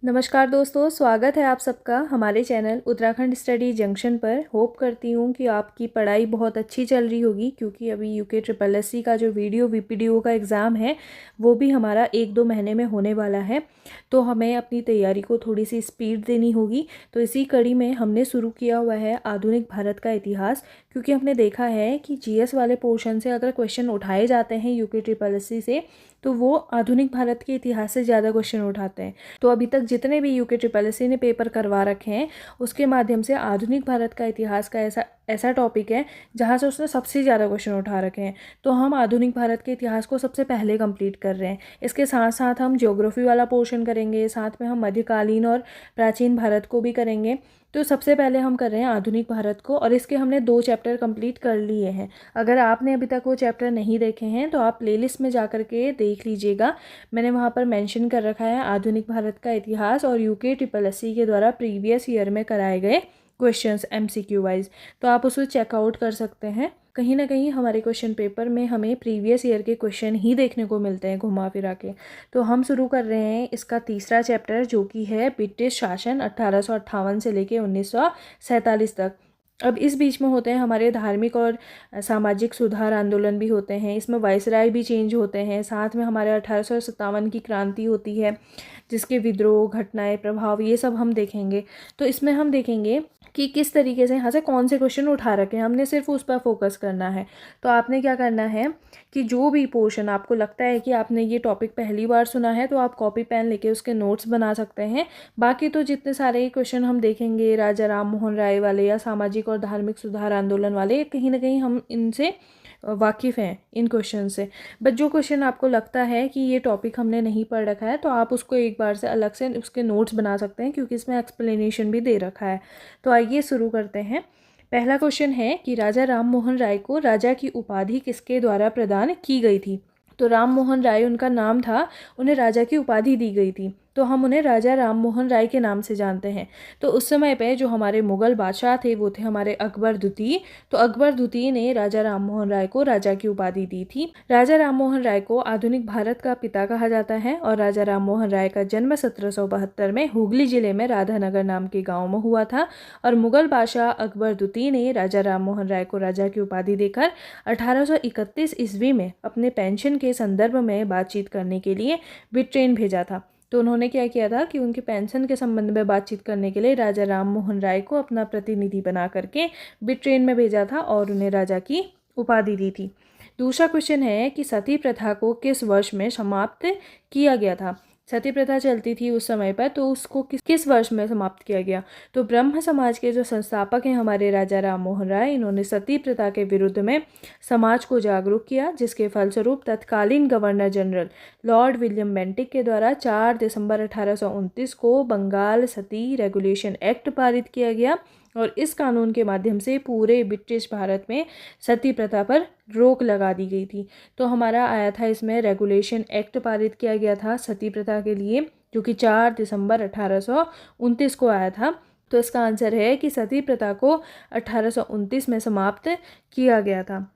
नमस्कार दोस्तों, स्वागत है आप सबका हमारे चैनल उत्तराखंड स्टडी जंक्शन पर। होप करती हूँ कि आपकी पढ़ाई बहुत अच्छी चल रही होगी, क्योंकि अभी यूके ट्रिपल एससी का जो वीडियो वीपीडीओ का एग्ज़ाम है वो भी हमारा 1-2 महीने में होने वाला है। तो हमें अपनी तैयारी को थोड़ी सी स्पीड देनी होगी। तो इसी कड़ी में हमने शुरू किया हुआ है आधुनिक भारत का इतिहास, क्योंकि हमने देखा है कि जीएस वाले पोर्शन से अगर क्वेश्चन उठाए जाते हैं यूके ट्रिपल एससी से, तो वो आधुनिक भारत के इतिहास से ज़्यादा क्वेश्चन उठाते हैं। तो अभी तक जितने भी यूके ट्रिपल एससी ने पेपर करवा रखे हैं उसके माध्यम से आधुनिक भारत का इतिहास का ऐसा टॉपिक है जहाँ से उसने सबसे ज़्यादा क्वेश्चन उठा रखे हैं। तो हम आधुनिक भारत के इतिहास को सबसे पहले कंप्लीट कर रहे हैं। इसके साथ साथ हम ज्योग्राफी वाला पोर्शन करेंगे, साथ में हम मध्यकालीन और प्राचीन भारत को भी करेंगे। तो सबसे पहले हम कर रहे हैं आधुनिक भारत को, और इसके हमने 2 चैप्टर कंप्लीट कर लिए हैं। अगर आपने अभी तक वो चैप्टर नहीं देखे हैं तो आप प्लेलिस्ट में जा कर के देख लीजिएगा। मैंने वहाँ पर मेंशन कर रखा है आधुनिक भारत का इतिहास और यूके ट्रिपल एससी के द्वारा प्रीवियस ईयर में कराए गए क्वेश्चंस एमसीक्यू वाइज। तो आप उसको चेकआउट कर सकते हैं। कहीं ना कहीं हमारे क्वेश्चन पेपर में हमें प्रीवियस ईयर के क्वेश्चन ही देखने को मिलते हैं घुमा फिरा के। तो हम शुरू कर रहे हैं इसका तीसरा चैप्टर, जो कि है ब्रिटिश शासन 1858 से लेके 1947 तक। अब इस बीच में होते हैं हमारे धार्मिक और सामाजिक सुधार आंदोलन भी होते हैं। इसमें वायसराय भी चेंज होते हैं। साथ में हमारे 1857 की क्रांति होती है, जिसके विद्रोह, घटनाएं, प्रभाव, ये सब हम देखेंगे। तो इसमें हम देखेंगे कि किस तरीके से यहाँ से कौन से क्वेश्चन उठा रखे हैं। हमने सिर्फ उस पर फोकस करना है। तो आपने क्या करना है कि जो भी पोर्शन आपको लगता है कि आपने ये टॉपिक पहली बार सुना है, तो आप कॉपी पेन लेके उसके नोट्स बना सकते हैं। बाकी तो जितने सारे क्वेश्चन हम देखेंगे राजा राम मोहन राय वाले या सामाजिक और धार्मिक सुधार आंदोलन वाले, कहीं ना कहीं हम इनसे वाकिफ़ हैं इन क्वेश्चन से। बट जो क्वेश्चन आपको लगता है कि ये टॉपिक हमने नहीं पढ़ रखा है, तो आप उसको एक बार से अलग से उसके नोट्स बना सकते हैं, क्योंकि इसमें एक्सप्लेनेशन भी दे रखा है। तो आइए शुरू करते हैं। पहला क्वेश्चन है कि राजा राम मोहन राय को राजा की उपाधि किसके द्वारा प्रदान की गई थी। तो राम मोहन राय उनका नाम था, उन्हें राजा की उपाधि दी गई थी, तो हम उन्हें राजा राम मोहन राय के नाम से जानते हैं। तो उस समय पे जो हमारे मुग़ल बादशाह थे वो थे हमारे अकबर द्वितीय। तो अकबर द्वितीय ने राजा राम मोहन राय को राजा की उपाधि दी थी। राजा राम मोहन राय को आधुनिक भारत का पिता कहा जाता है, और राजा राम मोहन राय का जन्म 1772 में हुगली जिले में राधानगर नाम के गाँव में हुआ था। और मुग़ल बादशाह अकबर द्वितीय ने राजा राम मोहन राय को राजा की उपाधि देकर 1831 ईस्वी में अपने पेंशन के संदर्भ में बातचीत करने के लिए ब्रिटेन भेजा था। तो उन्होंने क्या किया था कि उनकी पेंशन के संबंध में बातचीत करने के लिए राजा राम मोहन राय को अपना प्रतिनिधि बना करके ब्रिटेन में भेजा था और उन्हें राजा की उपाधि दी थी। दूसरा क्वेश्चन है कि सती प्रथा को किस वर्ष में समाप्त किया गया था। सती प्रथा चलती थी उस समय पर, तो उसको किस वर्ष में समाप्त किया गया। तो ब्रह्म समाज के जो संस्थापक हैं हमारे राजा राम मोहन राय, इन्होंने सती प्रथा के विरुद्ध में समाज को जागरूक किया, जिसके फलस्वरूप तत्कालीन governor general Lord William Bentinck के द्वारा 4 दिसंबर 1829 को बंगाल सती रेगुलेशन एक्ट पारित किया गया। और इस कानून के माध्यम से पूरे ब्रिटिश भारत में सती प्रथा पर रोक लगा दी गई थी। तो हमारा आया था इसमें रेगुलेशन एक्ट पारित किया गया था सती प्रथा के लिए, जो कि 4 दिसंबर 1829 को आया था। तो इसका आंसर है कि सती प्रथा को 1829 में समाप्त किया गया था।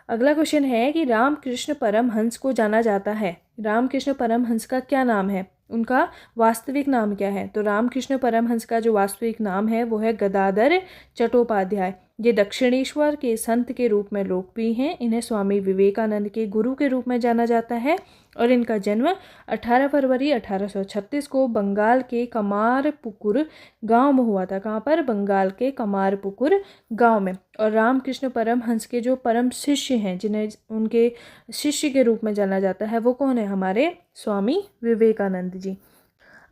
अगला क्वेश्चन है कि रामकृष्ण परमहंस को जाना जाता है। रामकृष्ण परमहंस का क्या नाम है, उनका वास्तविक नाम क्या है। तो रामकृष्ण परमहंस का जो वास्तविक नाम है वो है गदाधर चट्टोपाध्याय। ये दक्षिणेश्वर के संत के रूप में लोकप्रिय हैं। इन्हें स्वामी विवेकानंद के गुरु के रूप में जाना जाता है, और इनका जन्म 18 फरवरी 1836 को बंगाल के कमारपुकुर गांव में हुआ था। कहाँ पर? बंगाल के कमारपुकुर गांव में। और रामकृष्ण परमहंस के जो परम शिष्य हैं, जिन्हें उनके शिष्य के रूप में जाना जाता है, वो कौन है? हमारे स्वामी विवेकानंद जी।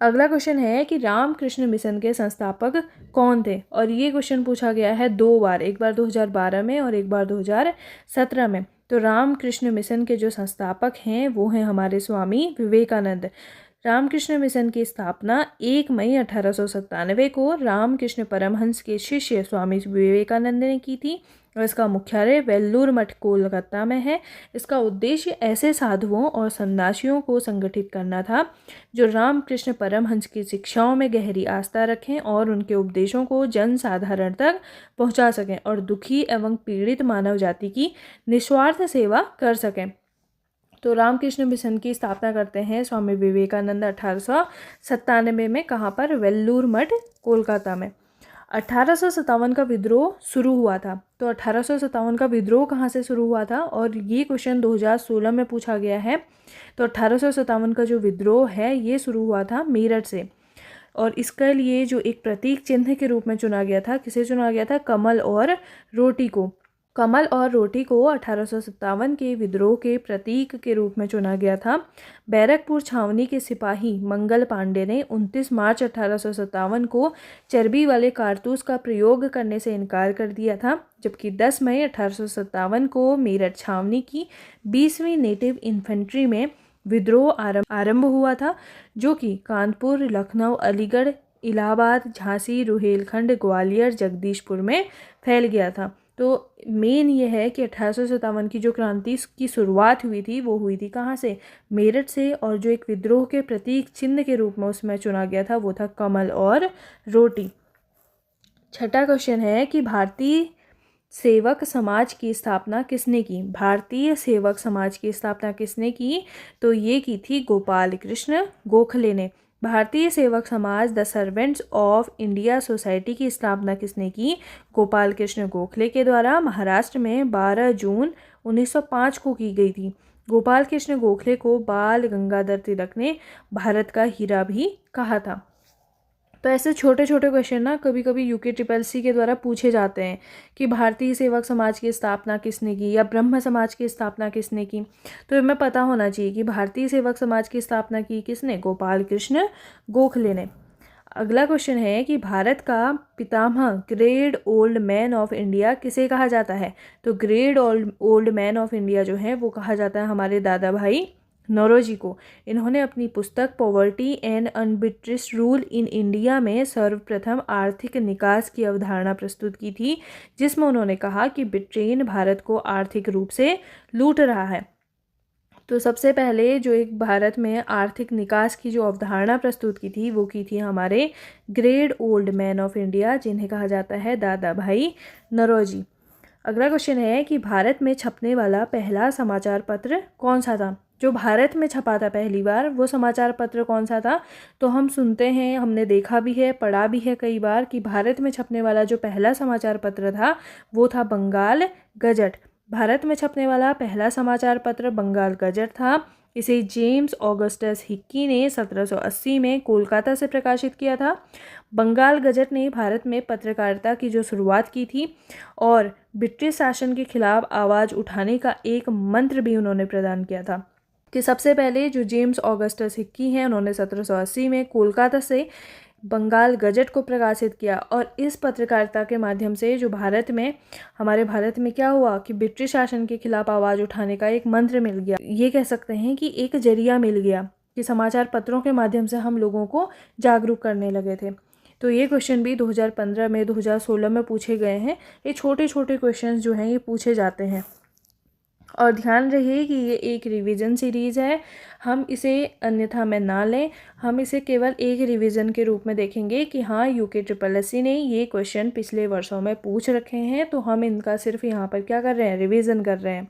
अगला क्वेश्चन है कि रामकृष्ण मिशन के संस्थापक कौन थे। और ये क्वेश्चन पूछा गया है 2 बार, एक बार 2012 में और एक बार 2017 में। तो रामकृष्ण मिशन के जो संस्थापक हैं वो हैं हमारे स्वामी विवेकानंद। रामकृष्ण मिशन की स्थापना 1 मई 1897 को रामकृष्ण परमहंस के शिष्य स्वामी विवेकानंद ने की थी, और इसका मुख्यालय वेल्लूर मठ कोलकाता में है। इसका उद्देश्य ऐसे साधुओं और सन्यासियों को संगठित करना था जो रामकृष्ण परमहंस की शिक्षाओं में गहरी आस्था रखें और उनके उपदेशों को जन साधारण तक पहुंचा सकें, और दुखी एवं पीड़ित मानव जाति की निस्वार्थ सेवा कर सकें। तो रामकृष्ण मिशन की स्थापना करते हैं स्वामी विवेकानंद 1897 में। कहाँ पर? वेल्लूर मठ, कोलकाता में। 1857 का विद्रोह शुरू हुआ था। तो 1857 का विद्रोह कहाँ से शुरू हुआ था, और ये क्वेश्चन 2016 में पूछा गया है। तो 1857 का जो विद्रोह है ये शुरू हुआ था मेरठ से, और इसके लिए जो एक प्रतीक चिन्ह के रूप में चुना गया था, किसे चुना गया था? कमल और रोटी को। कमल और रोटी को 1857 के विद्रोह के प्रतीक के रूप में चुना गया था। बैरकपुर छावनी के सिपाही मंगल पांडे ने 29 मार्च 1857 को चर्बी वाले कारतूस का प्रयोग करने से इनकार कर दिया था, जबकि 10 मई 1857 को मेरठ छावनी की 20वीं नेटिव इन्फेंट्री में विद्रोह आरंभ हुआ था, जो कि कानपुर, लखनऊ, अलीगढ़, इलाहाबाद, झांसी, रुहेलखंड, ग्वालियर, जगदीशपुर में फैल गया था। तो मेन ये है कि 1857 की जो क्रांति की शुरुआत हुई थी वो हुई थी कहाँ से? मेरठ से, और जो एक विद्रोह के प्रतीक चिन्ह के रूप में उसमें चुना गया था वो था कमल और रोटी। छठा क्वेश्चन है कि भारतीय सेवक समाज की स्थापना किसने की? भारतीय सेवक समाज की स्थापना किसने की? तो ये की थी गोपाल कृष्ण गोखले ने। भारतीय सेवक समाज the servants of India society की स्थापना किसने की? गोपाल कृष्ण गोखले के द्वारा महाराष्ट्र में 12 जून 1905 को की गई थी। गोपाल कृष्ण गोखले को बाल गंगाधर तिलक ने भारत का हीरा भी कहा था। तो ऐसे छोटे छोटे क्वेश्चन ना कभी कभी यूके ट्रिपल सी के द्वारा पूछे जाते हैं कि भारतीय सेवक समाज की स्थापना किसने की, या ब्रह्म समाज की स्थापना किसने की। तो हमें पता होना चाहिए कि भारतीय सेवक समाज की स्थापना की किसने? गोपाल कृष्ण गोखले ने। अगला क्वेश्चन है कि भारत का पितामह great old man of India किसे कहा जाता है? तो great old man of India जो है वो कहा जाता है हमारे दादा भाई नौरोजी को। इन्होंने अपनी पुस्तक poverty and un-British rule in India में सर्वप्रथम आर्थिक निकास की अवधारणा प्रस्तुत की थी, जिसमें उन्होंने कहा कि ब्रिटेन भारत को आर्थिक रूप से लूट रहा है। तो सबसे पहले जो एक भारत में आर्थिक निकास की जो अवधारणा प्रस्तुत की थी वो की थी हमारे great old man of India, जिन्हें कहा जाता है दादा भाई नौरोजी। अगला क्वेश्चन है कि भारत में छपने वाला पहला समाचार पत्र कौन सा था? जो भारत में छपा था पहली बार वो समाचार पत्र कौन सा था? तो हम सुनते हैं, हमने देखा भी है, पढ़ा भी है कई बार कि भारत में छपने वाला जो पहला समाचार पत्र था वो था बंगाल गजट। भारत में छपने वाला पहला समाचार पत्र बंगाल गजट था। इसे जेम्स ऑगस्टस हिक्की ने 1780 में कोलकाता से प्रकाशित किया था। बंगाल गजट ने भारत में पत्रकारिता की जो शुरुआत की थी और ब्रिटिश शासन के खिलाफ आवाज़ उठाने का एक मंत्र भी उन्होंने प्रदान किया था। कि सबसे पहले जो जेम्स ऑगस्टस हिक्की हैं उन्होंने 1780 में कोलकाता से बंगाल गजट को प्रकाशित किया, और इस पत्रकारिता के माध्यम से जो हमारे भारत में क्या हुआ कि ब्रिटिश शासन के खिलाफ आवाज़ उठाने का एक मंत्र मिल गया। ये कह सकते हैं कि एक जरिया मिल गया कि समाचार पत्रों के माध्यम से हम लोगों को जागरूक करने लगे थे। तो ये क्वेश्चन भी 2015 में 2016 में पूछे गए हैं। ये छोटे छोटे क्वेश्चन जो हैं ये पूछे जाते हैं, और ध्यान रहे कि ये एक रिवीजन सीरीज़ है, हम इसे अन्यथा में ना लें। हम इसे केवल एक रिवीजन के रूप में देखेंगे कि हाँ यूके ट्रिपल एस सी ने ये क्वेश्चन पिछले वर्षों में पूछ रखे हैं, तो हम इनका सिर्फ यहाँ पर क्या कर रहे हैं? रिवीजन कर रहे हैं।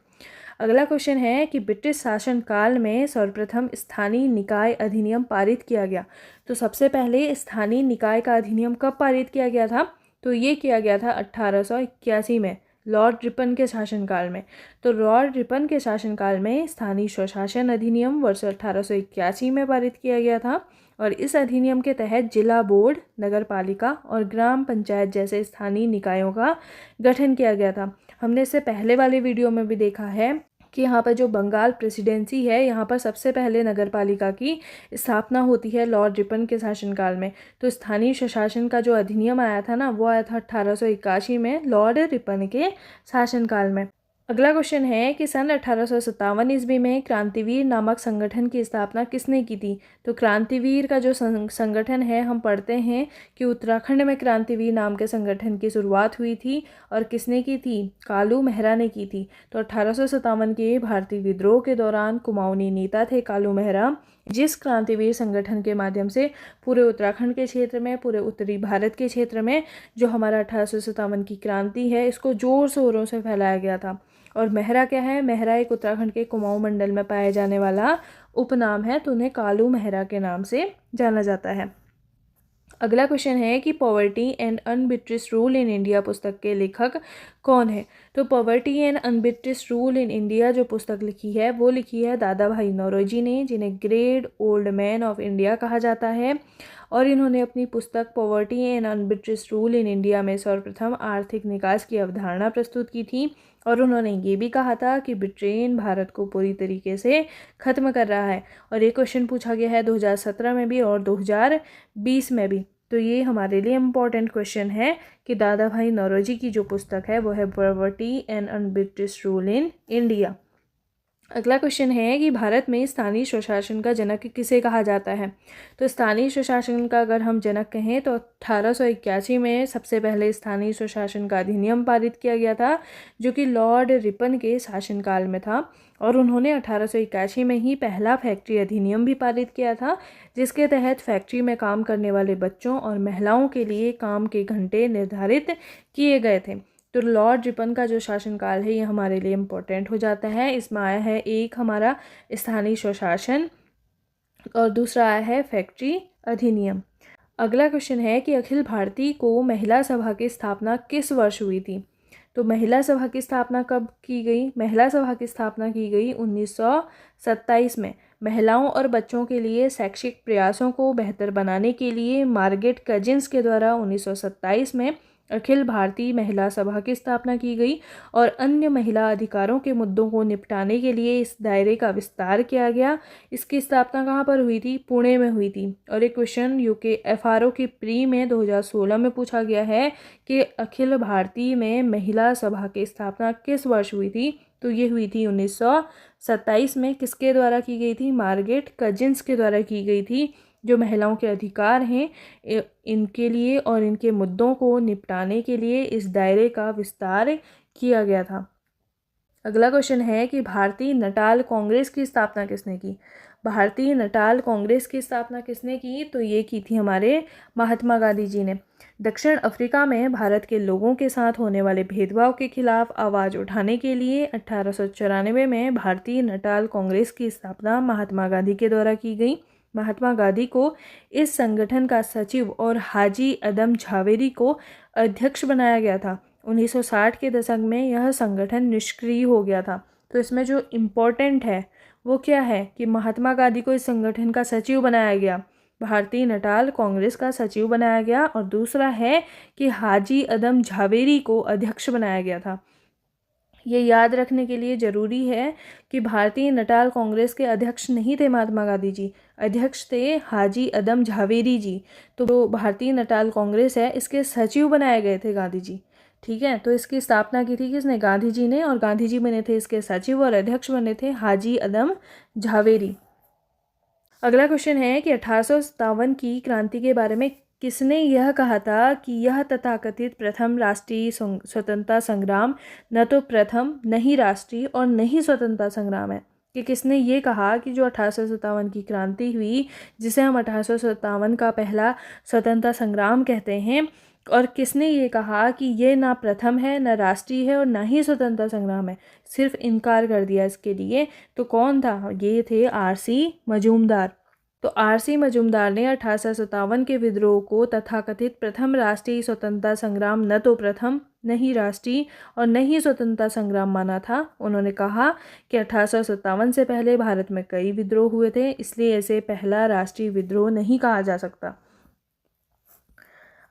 अगला क्वेश्चन है कि ब्रिटिश शासन काल में सर्वप्रथम स्थानीय निकाय अधिनियम पारित किया गया। तो सबसे पहले स्थानीय निकाय का अधिनियम कब पारित किया गया था? तो ये किया गया था 1881 में, लॉर्ड रिपन के शासनकाल में। तो लॉर्ड रिपन के शासनकाल में स्थानीय स्वशासन अधिनियम वर्ष 1881 में पारित किया गया था, और इस अधिनियम के तहत जिला बोर्ड, नगर पालिका और ग्राम पंचायत जैसे स्थानीय निकायों का गठन किया गया था। हमने इससे पहले वाले वीडियो में भी देखा है कि यहाँ पर जो बंगाल प्रेसिडेंसी है यहाँ पर सबसे पहले नगर पालिका की स्थापना होती है लॉर्ड रिपन के शासनकाल में। तो स्थानीय स्वशासन का जो अधिनियम आया था ना वो आया था 1881 में लॉर्ड रिपन के शासनकाल में। अगला क्वेश्चन है कि सन 1857 ईस्वी में क्रांतिवीर नामक संगठन की स्थापना किसने की थी? तो क्रांतिवीर का जो संगठन है हम पढ़ते हैं कि उत्तराखंड में क्रांतिवीर नाम के संगठन की शुरुआत हुई थी, और किसने की थी? कालू मेहरा ने की थी। तो 1857 के भारतीय विद्रोह के दौरान कुमाऊनी नेता थे कालू मेहरा, जिस क्रांतिवीर संगठन के माध्यम से पूरे उत्तराखंड के क्षेत्र में, पूरे उत्तरी भारत के क्षेत्र में जो हमारा 1857 की क्रांति है इसको जोर शोरों से फैलाया गया था। और मेहरा क्या है, मेहरा एक उत्तराखंड के कुमाऊं मंडल में पाया जाने वाला उपनाम है, तो उन्हें कालू मेहरा के नाम से जाना जाता है। अगला क्वेश्चन है कि poverty and un-British rule in India पुस्तक के लेखक कौन है। तो poverty and un-British rule in India जो पुस्तक लिखी है वो लिखी है दादा भाई नौरोजी ने, जिन्हें great old man of India कहा जाता है। और इन्होंने अपनी पुस्तक poverty and un-British rule in India में सर्वप्रथम आर्थिक निकास की अवधारणा प्रस्तुत की थी। और उन्होंने ये भी कहा था कि ब्रिटेन भारत को पूरी तरीके से ख़त्म कर रहा है। और ये क्वेश्चन पूछा गया है 2017 में भी और 2020 में भी। तो ये हमारे लिए इम्पॉर्टेंट क्वेश्चन है कि दादा भाई नौरोजी की जो पुस्तक है वो है poverty and un-British rule in India. अगला क्वेश्चन है कि भारत में स्थानीय स्वशासन का जनक किसे कहा जाता है। तो स्थानीय स्वशासन का अगर हम जनक कहें तो 1881 में सबसे पहले स्थानीय स्वशासन का अधिनियम पारित किया गया था, जो कि लॉर्ड रिपन के शासनकाल में था। और उन्होंने 1881 में ही पहला फैक्ट्री अधिनियम भी पारित किया था, जिसके तहत फैक्ट्री में काम करने वाले बच्चों और महिलाओं के लिए काम के घंटे निर्धारित किए गए थे। तो लॉर्ड रिपन का जो शासनकाल है ये हमारे लिए इम्पोर्टेंट हो जाता है। इसमें आया है एक हमारा स्थानीय स्वशासन और दूसरा आया है फैक्ट्री अधिनियम। अगला क्वेश्चन है कि अखिल भारतीय को महिला सभा की स्थापना किस वर्ष हुई थी। तो महिला सभा की स्थापना कब की गई। महिला सभा की स्थापना की गई 1927 में। महिलाओं और बच्चों के लिए शैक्षिक प्रयासों को बेहतर बनाने के लिए मार्गरेट कजिन्स के द्वारा 1927 में अखिल भारतीय महिला सभा की स्थापना की गई। और अन्य महिला अधिकारों के मुद्दों को निपटाने के लिए इस दायरे का विस्तार किया गया। इसकी स्थापना कहाँ पर हुई थी, पुणे में हुई थी। और एक क्वेश्चन यूके FRO की प्री में 2016 में पूछा गया है कि अखिल भारतीय में महिला सभा की स्थापना किस वर्ष हुई थी। तो ये हुई थी 1927 में। किसके द्वारा की गई थी, मार्गरेट कजिन्स के द्वारा की गई थी। जो महिलाओं के अधिकार हैं इनके लिए और इनके मुद्दों को निपटाने के लिए इस दायरे का विस्तार किया गया था। अगला क्वेश्चन है कि भारतीय नटाल कांग्रेस की स्थापना किसने की। भारतीय नटाल कांग्रेस की स्थापना किसने की, तो ये की थी हमारे महात्मा गांधी जी ने। दक्षिण अफ्रीका में भारत के लोगों के साथ होने वाले भेदभाव के खिलाफ आवाज़ उठाने के लिए 1894 में भारतीय नटाल कांग्रेस की स्थापना महात्मा गांधी के द्वारा की गई। महात्मा गांधी को इस संगठन का सचिव और हाजी अदम झावेरी को अध्यक्ष बनाया गया था। 1960 के दशक में यह संगठन निष्क्रिय हो गया था। तो इसमें जो इम्पोर्टेंट है वो क्या है कि महात्मा गांधी को इस संगठन का सचिव बनाया गया, भारतीय नटाल कांग्रेस का सचिव बनाया गया। और दूसरा है कि हाजी अदम झावेरी को अध्यक्ष बनाया गया था। ये याद रखने के लिए ज़रूरी है कि भारतीय नटाल कांग्रेस के अध्यक्ष नहीं थे महात्मा गांधी जी, अध्यक्ष थे हाजी अदम झावेरी जी। तो भारतीय नटाल कांग्रेस है इसके सचिव बनाए गए थे गांधी जी। ठीक है, तो इसकी स्थापना की थी किसने, गांधी जी ने। और गांधी जी बने थे इसके सचिव और अध्यक्ष बने थे हाजी अदम झावेरी। अगला क्वेश्चन है कि 1857 की क्रांति के बारे में किसने यह कहा था कि यह तथाकथित प्रथम राष्ट्रीय स्वतंत्रता संग्राम न तो प्रथम, नहीं राष्ट्रीय और नहीं स्वतंत्रता संग्राम है। कि किसने ये कहा कि जो 1857 की क्रांति हुई, जिसे हम 1857 का पहला स्वतंत्रता संग्राम कहते हैं, और किसने ये कहा कि ये ना प्रथम है, ना राष्ट्रीय है और ना ही स्वतंत्रता संग्राम है, सिर्फ इनकार कर दिया इसके लिए। तो कौन था, ये थे RC मजूमदार। तो RC मजूमदार ने 1857 के विद्रोह को तथाकथित प्रथम राष्ट्रीय स्वतंत्रता संग्राम न तो प्रथम, नहीं राष्ट्रीय और नहीं स्वतंत्रता संग्राम माना था। उन्होंने कहा कि 1857 से पहले भारत में कई विद्रोह हुए थे, इसलिए इसे पहला राष्ट्रीय विद्रोह नहीं कहा जा सकता।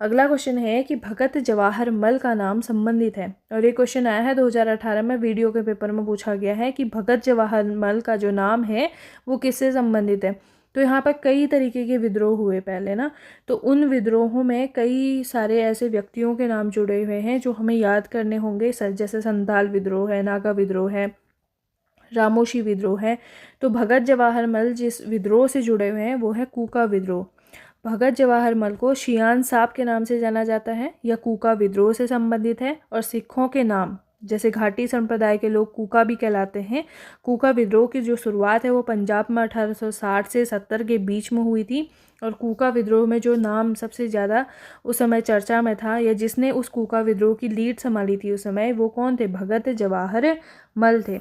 अगला क्वेश्चन है कि भगत जवाहर मल का नाम संबंधित है। और ये क्वेश्चन आया है 2018 में, वीडियो के पेपर में पूछा गया है कि भगत जवाहर मल का जो नाम है वो किससे संबंधित है। तो यहाँ पर कई तरीके के विद्रोह हुए पहले ना, तो उन विद्रोहों में कई सारे ऐसे व्यक्तियों के नाम जुड़े हुए हैं जो हमें याद करने होंगे। जैसे संथाल विद्रोह है, नागा विद्रोह है, रामोशी विद्रोह है। तो भगत जवाहर मल जिस विद्रोह से जुड़े हुए हैं वो है कूका विद्रोह। भगत जवाहर मल को शियान साहब के नाम से जाना जाता है, यह कूका विद्रोह से संबंधित है। और सिखों के नाम जैसे घाटी संप्रदाय के लोग कूका भी कहलाते हैं। कूका विद्रोह की जो शुरुआत है वो पंजाब में 1860 से 70 के बीच में हुई थी। और कूका विद्रोह में जो नाम सबसे ज़्यादा उस समय चर्चा में था, या जिसने उस कूका विद्रोह की लीड संभाली थी उस समय, वो कौन थे? भगत जवाहर मल थे।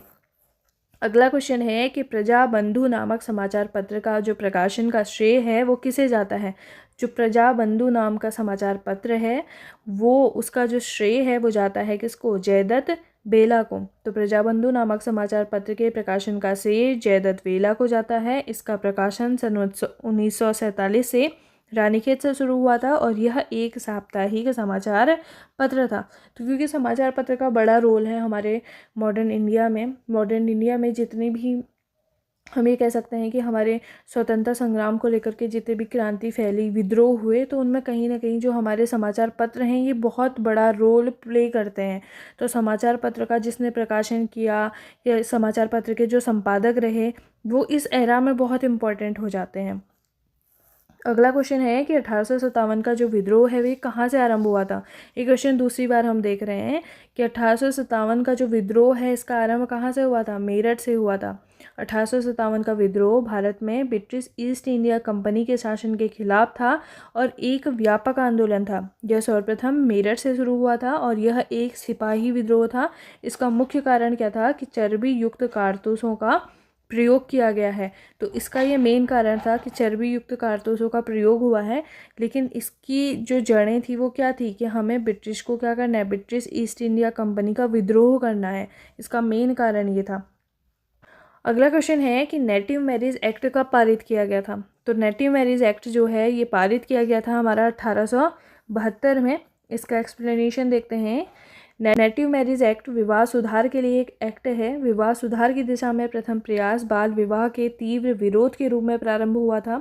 अगला क्वेश्चन है कि प्रजा बंधु नामक समाचार पत्र का जो प्रकाशन का श्रेय है वो किसे जाता है? जो प्रजा बंधु नाम का समाचार पत्र है वो उसका जो श्रेय है वो जाता है किसको? जयदत्त बेला को। तो प्रजा बंधु नामक समाचार पत्र के प्रकाशन का श्रेय जयदत्त बेला को जाता है। इसका प्रकाशन सन 1947 से रानीखेत से शुरू हुआ था और यह एक साप्ताहिक समाचार पत्र था। तो क्योंकि समाचार पत्र का बड़ा रोल है हमारे मॉडर्न इंडिया में जितनी भी हम ये कह सकते हैं कि हमारे स्वतंत्रता संग्राम को लेकर के जितने भी क्रांति फैली, विद्रोह हुए, तो उनमें कहीं ना कहीं जो हमारे समाचार पत्र हैं ये बहुत बड़ा रोल प्ले करते हैं। तो समाचार पत्र का जिसने प्रकाशन किया या समाचार पत्र के जो संपादक रहे वो इस एरा में बहुत इम्पोर्टेंट हो जाते हैं। अगला क्वेश्चन है कि 1857 का जो विद्रोह है वे कहाँ से आरंभ हुआ था? ये क्वेश्चन दूसरी बार हम देख रहे हैं कि 1857 का जो विद्रोह है इसका आरंभ कहाँ से हुआ था? मेरठ से हुआ था। 1857 का विद्रोह भारत में ब्रिटिश ईस्ट इंडिया कंपनी के शासन के खिलाफ था और एक व्यापक आंदोलन था। यह सर्वप्रथम मेरठ से शुरू हुआ था और यह एक सिपाही विद्रोह था। इसका मुख्य कारण क्या था? कि चर्बी युक्त कारतूसों का प्रयोग किया गया है। तो इसका ये मेन कारण था कि चर्बी युक्त कारतूसों का प्रयोग हुआ है। लेकिन इसकी जो जड़ें थी वो क्या थी? कि हमें ब्रिटिश को क्या करना है? ब्रिटिश ईस्ट इंडिया कंपनी का विद्रोह करना है। इसका मेन कारण ये था। अगला क्वेश्चन है कि नेटिव मैरिज एक्ट कब पारित किया गया था? तो नेटिव मैरिज एक्ट जो है ये पारित किया गया था हमारा 1872 में। इसका एक्सप्लेनेशन देखते हैं। नेटिव मैरिज एक्ट विवाह सुधार के लिए एक एक्ट है। विवाह सुधार की दिशा में प्रथम प्रयास बाल विवाह के तीव्र विरोध के रूप में प्रारंभ हुआ था।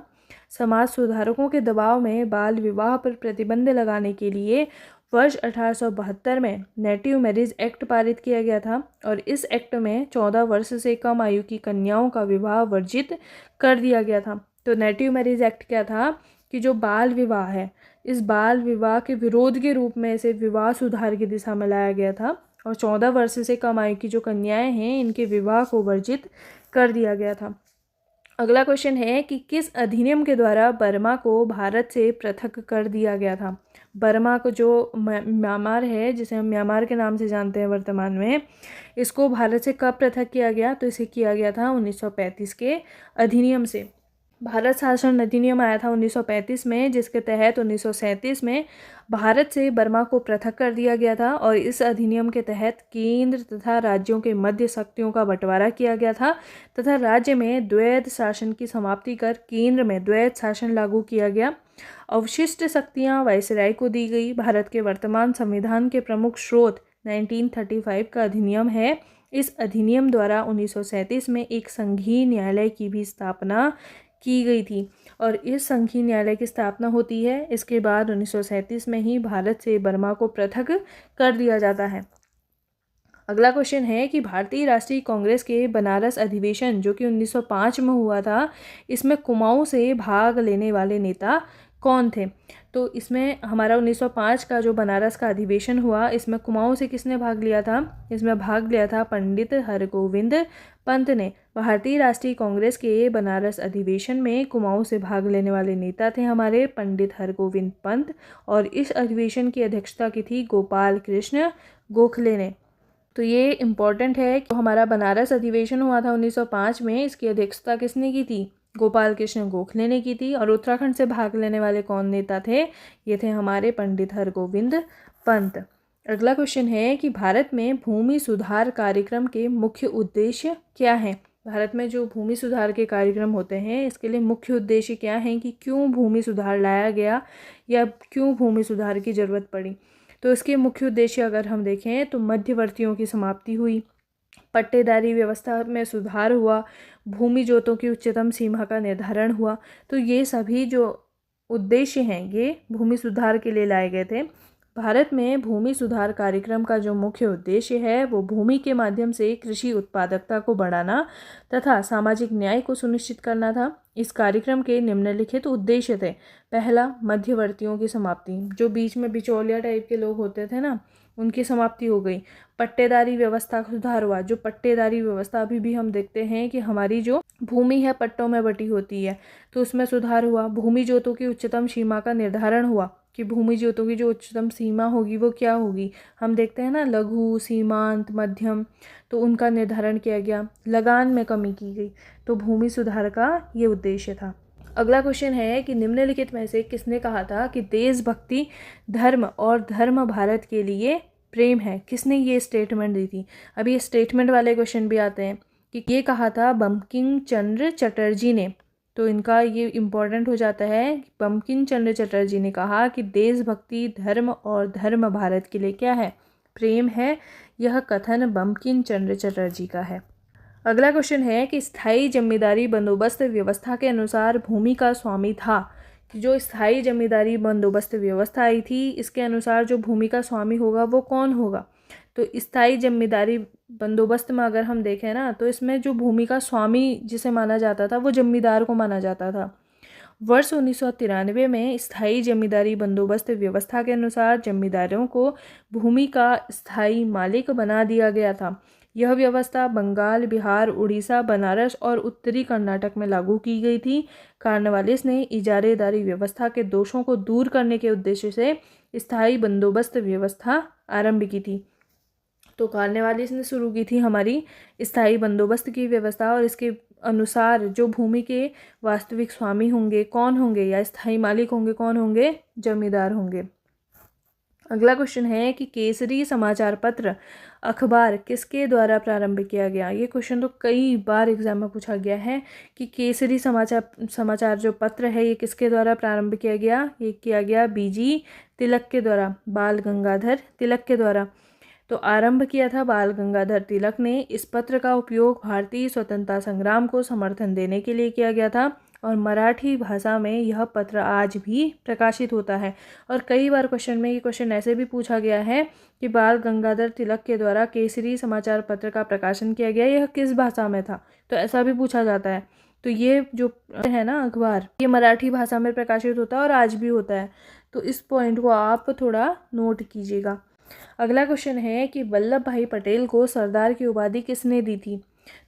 समाज सुधारकों के दबाव में बाल विवाह पर प्रतिबंध लगाने के लिए वर्ष 1872 में नेटिव मैरिज एक्ट पारित किया गया था और इस एक्ट में 14 वर्ष से कम आयु की कन्याओं का विवाह वर्जित कर दिया गया था। तो नेटिव मैरिज एक्ट क्या था? कि जो बाल विवाह है, इस बाल विवाह के विरोध के रूप में इसे विवाह सुधार की दिशा में लाया गया था और 14 वर्ष से कम आयु की जो कन्याएं हैं इनके विवाह को वर्जित कर दिया गया था। अगला क्वेश्चन है कि किस अधिनियम के द्वारा बर्मा को भारत से पृथक कर दिया गया था? बर्मा को जो म्यांमार है, जिसे हम म्यांमार के नाम से जानते हैं वर्तमान में, इसको भारत से कब पृथक किया गया? तो इसे किया गया था 1935 के अधिनियम से। भारत शासन अधिनियम आया था 1935 में, जिसके तहत 1937 में भारत से बर्मा को पृथक कर दिया गया था और इस अधिनियम के तहत केंद्र तथा राज्यों के मध्य शक्तियों का बंटवारा किया गया था तथा राज्य में द्वैध शासन की समाप्ति कर केंद्र में द्वैध शासन लागू किया गया। अवशिष्ट शक्तियां वायसराय को दी गई। भारत के वर्तमान संविधान के प्रमुख स्रोत 1935 का अधिनियम है। इस अधिनियम द्वारा 1937 में एक संघीय न्यायालय की भी स्थापना की गई थी और इस संघीय न्यायालय की स्थापना होती है। इसके बाद 1937 में ही भारत से बर्मा को पृथक कर दिया जाता है। अगला क्वेश्चन है कि भारतीय राष्ट्रीय कांग्रेस के बनारस अधिवेशन जो कि 1905 में हुआ था, इसमें कुमाऊं से भाग लेने वाले नेता कौन थे? तो इसमें हमारा 1905 का जो बनारस का अधिवेशन हुआ, इसमें कुमाऊं से किसने भाग लिया था? इसमें भाग लिया था पंडित हरगोविंद पंत ने। भारतीय राष्ट्रीय कांग्रेस के बनारस अधिवेशन में कुमाऊं से भाग लेने वाले नेता थे हमारे पंडित हरगोविंद पंत और इस अधिवेशन की अध्यक्षता की थी गोपाल कृष्ण गोखले ने। तो ये इम्पॉर्टेंट है कि हमारा बनारस अधिवेशन हुआ था 1905 में, इसकी अध्यक्षता किसने की थी? गोपाल कृष्ण गोखले ने की थी। और उत्तराखंड से भाग लेने वाले कौन नेता थे? ये थे हमारे पंडित हरगोविंद पंत। अगला क्वेश्चन है कि भारत में भूमि सुधार कार्यक्रम के मुख्य उद्देश्य क्या हैं? भारत में जो भूमि सुधार के कार्यक्रम होते हैं इसके लिए मुख्य उद्देश्य क्या हैं कि क्यों भूमि सुधार लाया गया या क्यों भूमि सुधार की ज़रूरत पड़ी? तो इसके मुख्य उद्देश्य अगर हम देखें तो मध्यवर्तियों की समाप्ति हुई, पट्टेदारी व्यवस्था में सुधार हुआ, भूमि जोतों की उच्चतम सीमा का निर्धारण हुआ। तो ये सभी जो उद्देश्य हैं ये भूमि सुधार के लिए लाए गए थे। भारत में भूमि सुधार कार्यक्रम का जो मुख्य उद्देश्य है वो भूमि के माध्यम से कृषि उत्पादकता को बढ़ाना तथा सामाजिक न्याय को सुनिश्चित करना था। इस कार्यक्रम के निम्नलिखित उद्देश्य थे। पहला, मध्यवर्तियों की समाप्ति, जो बीच में बिचौलिया टाइप के लोग होते थे ना, उनकी समाप्ति हो गई। पट्टेदारी व्यवस्था का सुधार हुआ। जो पट्टेदारी व्यवस्था अभी भी हम देखते हैं कि हमारी जो भूमि है पट्टों में बटी होती है, तो उसमें सुधार हुआ। भूमि जोतों की उच्चतम सीमा का निर्धारण हुआ कि भूमि जोतों की जो उच्चतम सीमा होगी वो क्या होगी। हम देखते हैं ना लघु, सीमांत, मध्यम, तो उनका निर्धारण किया गया। लगान में कमी की गई। तो भूमि सुधार का ये उद्देश्य था। अगला क्वेश्चन है कि निम्नलिखित में से किसने कहा था कि देशभक्ति, धर्म और धर्म भारत के लिए प्रेम है। किसने ये स्टेटमेंट दी थी। अभी ये स्टेटमेंट वाले क्वेश्चन भी आते हैं कि ये कहा था बंकिम चंद्र चटर्जी ने। तो इनका ये इम्पोर्टेंट हो जाता है। बंकिम चंद्र चटर्जी ने कहा कि देशभक्ति, धर्म और धर्म भारत के लिए क्या है, प्रेम है। यह कथन बंकिम चंद्र चटर्जी का है। अगला क्वेश्चन है कि स्थायी जमींदारी बंदोबस्त व्यवस्था के अनुसार भूमि का स्वामी था। जो स्थायी जमींदारी बंदोबस्त व्यवस्था आई थी, इसके अनुसार जो भूमि का स्वामी होगा वो कौन होगा। तो स्थायी जमींदारी बंदोबस्त में अगर हम देखें ना, तो इसमें जो भूमि का स्वामी जिसे माना जाता था वो जमींदार को माना जाता था। वर्ष 1993 में स्थायी जमींदारी बंदोबस्त व्यवस्था के अनुसार जमींदारों को भूमि का स्थायी मालिक बना दिया गया था। यह व्यवस्था बंगाल, बिहार, उड़ीसा, बनारस और उत्तरी कर्नाटक में लागू की गई थी। कॉर्नवालिस ने इजारेदारी व्यवस्था के दोषों को दूर करने के उद्देश्य से स्थायी बंदोबस्त व्यवस्था आरंभ की थी। तो कॉर्नवालिस ने शुरू की थी हमारी स्थायी बंदोबस्त की व्यवस्था, और इसके अनुसार जो भूमि के वास्तविक स्वामी होंगे कौन होंगे, या स्थायी मालिक होंगे कौन होंगे, जमींदार होंगे। अगला क्वेश्चन है कि केसरी समाचार पत्र अखबार किसके द्वारा प्रारंभ किया गया। ये क्वेश्चन तो कई बार एग्जाम में पूछा गया है कि केसरी समाचार जो पत्र है ये किसके द्वारा प्रारंभ किया गया। ये किया गया बीजी तिलक के द्वारा, बाल गंगाधर तिलक के द्वारा। तो आरंभ किया था बाल गंगाधर तिलक ने। इस पत्र का उपयोग भारतीय स्वतंत्रता संग्राम को समर्थन देने के लिए किया गया था, और मराठी भाषा में यह पत्र आज भी प्रकाशित होता है। और कई बार क्वेश्चन में ये क्वेश्चन ऐसे भी पूछा गया है कि बाल गंगाधर तिलक के द्वारा केसरी समाचार पत्र का प्रकाशन किया गया, यह किस भाषा में था, तो ऐसा भी पूछा जाता है। तो ये जो है ना अखबार, ये मराठी भाषा में प्रकाशित होता है और आज भी होता है। तो इस पॉइंट को आप थोड़ा नोट कीजिएगा। अगला क्वेश्चन है कि वल्लभ भाई पटेल को सरदार की उपाधि किसने दी थी।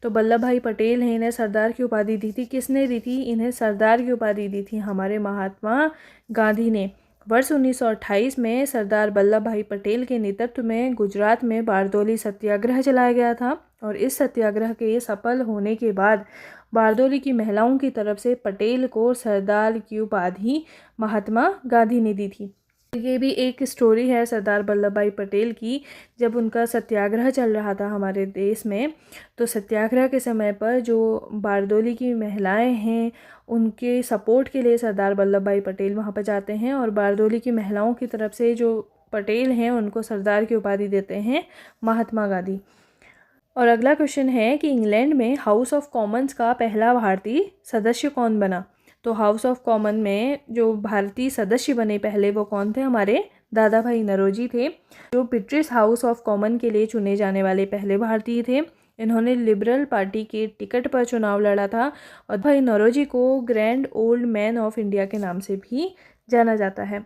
तो वल्लभ भाई पटेल हैं, इन्हें सरदार की उपाधि दी थी। किसने दी थी, इन्हें सरदार की उपाधि दी थी हमारे महात्मा गांधी ने। वर्ष 1928 में सरदार वल्लभ भाई पटेल के नेतृत्व में गुजरात में बारदौली सत्याग्रह चलाया गया था, और इस सत्याग्रह के सफल होने के बाद बारदौली की महिलाओं की तरफ से पटेल को सरदार की उपाधि महात्मा गांधी ने दी थी। ये भी एक स्टोरी है सरदार वल्लभ भाई पटेल की। जब उनका सत्याग्रह चल रहा था हमारे देश में, तो सत्याग्रह के समय पर जो बारदौली की महिलाएं हैं उनके सपोर्ट के लिए सरदार वल्लभ भाई पटेल वहाँ पर जाते हैं, और बारदौली की महिलाओं की तरफ से जो पटेल हैं उनको सरदार की उपाधि देते हैं महात्मा गांधी। और अगला क्वेश्चन है कि इंग्लैंड में हाउस ऑफ कॉमन्स का पहला भारतीय सदस्य कौन बना। तो हाउस ऑफ कॉमन में जो भारतीय सदस्य बने पहले वो कौन थे, हमारे दादा भाई नौरोजी थे, जो ब्रिटिश हाउस ऑफ कॉमन के लिए चुने जाने वाले पहले भारतीय थे। इन्होंने लिबरल पार्टी के टिकट पर चुनाव लड़ा था, और भाई नौरोजी को grand old man of India के नाम से भी जाना जाता है।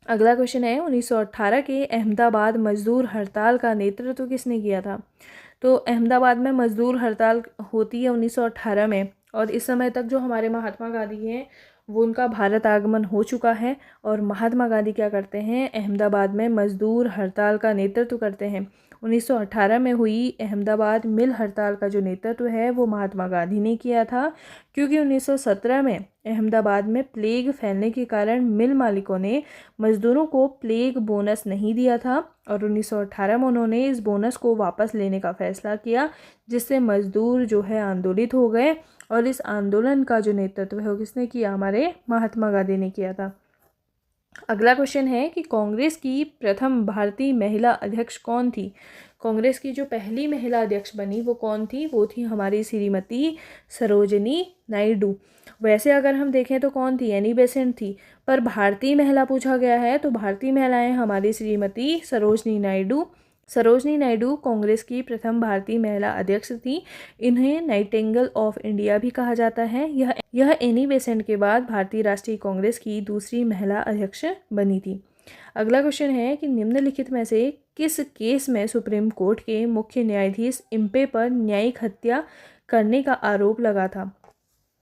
अगला क्वेश्चन है 1918 के अहमदाबाद मजदूर हड़ताल का नेतृत्व किसने किया था। तो अहमदाबाद में मजदूर हड़ताल होती है 1918 में, और इस समय तक जो हमारे महात्मा गांधी हैं वो उनका भारत आगमन हो चुका है, और महात्मा गांधी क्या करते हैं, अहमदाबाद में मजदूर हड़ताल का नेतृत्व करते हैं। 1918 में हुई अहमदाबाद मिल हड़ताल का जो नेतृत्व है वो महात्मा गांधी ने किया था, क्योंकि 1917 में अहमदाबाद में प्लेग फैलने के कारण मिल मालिकों ने मजदूरों को प्लेग बोनस नहीं दिया था, और 1918 में उन्होंने इस बोनस को वापस लेने का फैसला किया, जिससे मजदूर जो है आंदोलित हो गए, और इस आंदोलन का जो नेतृत्व है वो किसने किया, हमारे महात्मा गांधी ने किया था। अगला क्वेश्चन है कि कांग्रेस की प्रथम भारतीय महिला अध्यक्ष कौन थी। कांग्रेस की जो पहली महिला अध्यक्ष बनी वो कौन थी? वो थी हमारी श्रीमती सरोजनी नायडू। वैसे अगर हम देखें तो कौन थी? एनी बेसेंट थी, पर भारतीय महिला पूछा गया है तो भारतीय महिलाएं हमारी श्रीमती सरोजनी नायडू। सरोजनी नायडू कांग्रेस की प्रथम भारतीय महिला अध्यक्ष थी। इन्हें नाइटिंगेल ऑफ इंडिया भी कहा जाता है। यह एनी बेसेंट के बाद भारतीय राष्ट्रीय कांग्रेस की दूसरी महिला अध्यक्ष बनी थी। अगला क्वेश्चन है कि निम्नलिखित में से किस केस में सुप्रीम कोर्ट के मुख्य न्यायाधीश इम्पे पर न्यायिक हत्या करने का आरोप लगा था?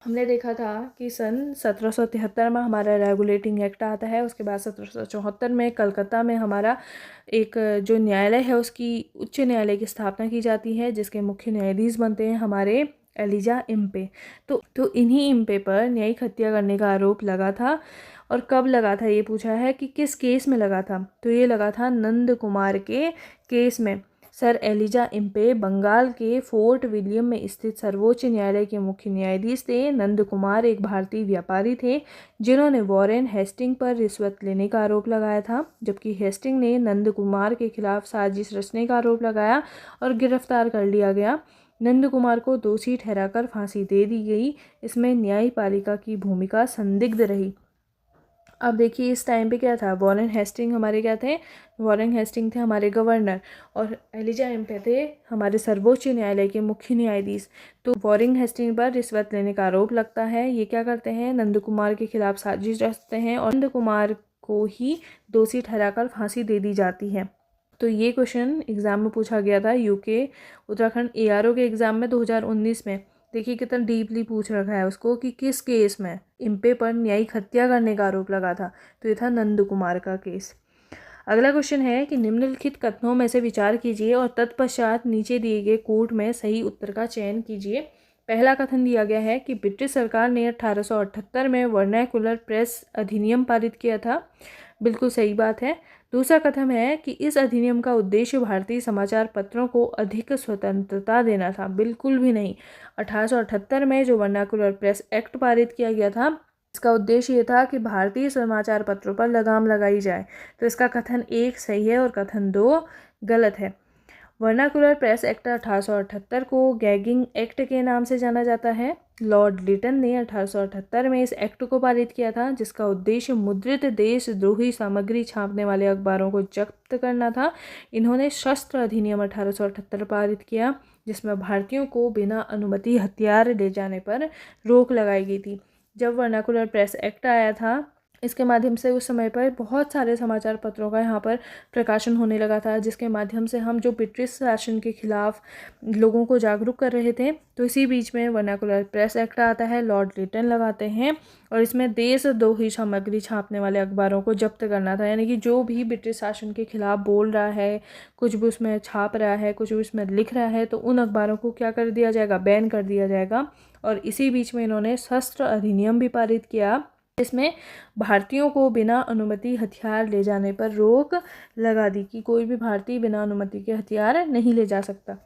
हमने देखा था कि सन 1773 में हमारा रेगुलेटिंग एक्ट आता है। उसके बाद 1774 में कलकत्ता में हमारा एक जो न्यायालय है उसकी उच्च न्यायालय की स्थापना की जाती है, जिसके मुख्य न्यायाधीश बनते हैं हमारे एलिजा इम्पे। तो इन्हीं इम्पे पर न्यायिक हत्या करने का आरोप लगा था। और कब लगा था ये पूछा है कि किस केस में लगा था? तो ये लगा था नंद कुमार के केस में। सर एलिजा इम्पे बंगाल के फोर्ट विलियम में स्थित सर्वोच्च न्यायालय के मुख्य न्यायाधीश थे। नंद कुमार एक भारतीय व्यापारी थे जिन्होंने वॉरेन हेस्टिंग पर रिश्वत लेने का आरोप लगाया था, जबकि हेस्टिंग ने नंद कुमार के खिलाफ साजिश रचने का आरोप लगाया और गिरफ्तार कर लिया गया। नंद कुमार को दोषी ठहराकर फांसी दे दी गई। इसमें न्यायपालिका की भूमिका संदिग्ध रही। अब देखिए इस टाइम पे क्या था? वॉरेन हेस्टिंग हमारे क्या थे? वॉरेन हेस्टिंग थे हमारे गवर्नर और एलिजा इम्पे थे हमारे सर्वोच्च न्यायालय के मुख्य न्यायाधीश। तो वॉरेन हेस्टिंग पर रिश्वत लेने का आरोप लगता है। ये क्या करते हैं? नंद कुमार के खिलाफ साजिश रचते हैं और नंद कुमार को ही दोषी ठहराकर फांसी दे दी जाती है। तो ये क्वेश्चन एग्जाम में पूछा गया था यूके उत्तराखंड ARO के एग्जाम में 2019 में। देखिए कितना डीपली पूछ रखा है उसको कि किस केस में इम्पे पर न्यायिक हत्या करने का आरोप लगा था। तो ये था नंद कुमार का केस। अगला क्वेश्चन है कि निम्नलिखित कथनों में से विचार कीजिए और तत्पश्चात नीचे दिए गए कोट में सही उत्तर का चयन कीजिए। पहला कथन दिया गया है कि ब्रिटिश सरकार ने 1878 में वर्नाकुलर प्रेस अधिनियम पारित किया था। बिल्कुल सही बात है। दूसरा कथन है कि इस अधिनियम का उद्देश्य भारतीय समाचार पत्रों को अधिक स्वतंत्रता देना था। बिल्कुल भी नहीं। 1878 में जो वर्नाकुलर प्रेस एक्ट पारित किया गया था, इसका उद्देश्य ये था कि भारतीय समाचार पत्रों पर लगाम लगाई जाए। तो इसका कथन 1 सही है और कथन 2 गलत है। वर्नाकुलर प्रेस एक्ट 1878 को गैगिंग एक्ट के नाम से जाना जाता है। लॉर्ड लिटन ने 1878 में इस एक्ट को पारित किया था, जिसका उद्देश्य मुद्रित देशद्रोही सामग्री छापने वाले अखबारों को जब्त करना था। इन्होंने शस्त्र अधिनियम 1878 पारित किया, जिसमें भारतीयों को बिना अनुमति हथियार ले जाने पर रोक लगाई गई थी। जब वर्नाकुलर प्रेस एक्ट आया था, इसके माध्यम से उस समय पर बहुत सारे समाचार पत्रों का यहाँ पर प्रकाशन होने लगा था, जिसके माध्यम से हम जो ब्रिटिश शासन के खिलाफ लोगों को जागरूक कर रहे थे। तो इसी बीच में वर्नाकुलर प्रेस एक्ट आता है, लॉर्ड लिटन लगाते हैं और इसमें देशद्रोही सामग्री छापने वाले अखबारों को जब्त करना था। यानी कि जो भी ब्रिटिश शासन के खिलाफ बोल रहा है, कुछ भी उसमें छाप रहा है, कुछ भी उसमें लिख रहा है, तो उन अखबारों को क्या कर दिया जाएगा? बैन कर दिया जाएगा। और इसी बीच में इन्होंने शस्त्र अधिनियम भी पारित किया, इसमें भारतीयों को बिना अनुमति हथियार ले जाने पर रोक लगा दी कि कोई भी भारतीय बिना अनुमति के हथियार नहीं ले जा सकता।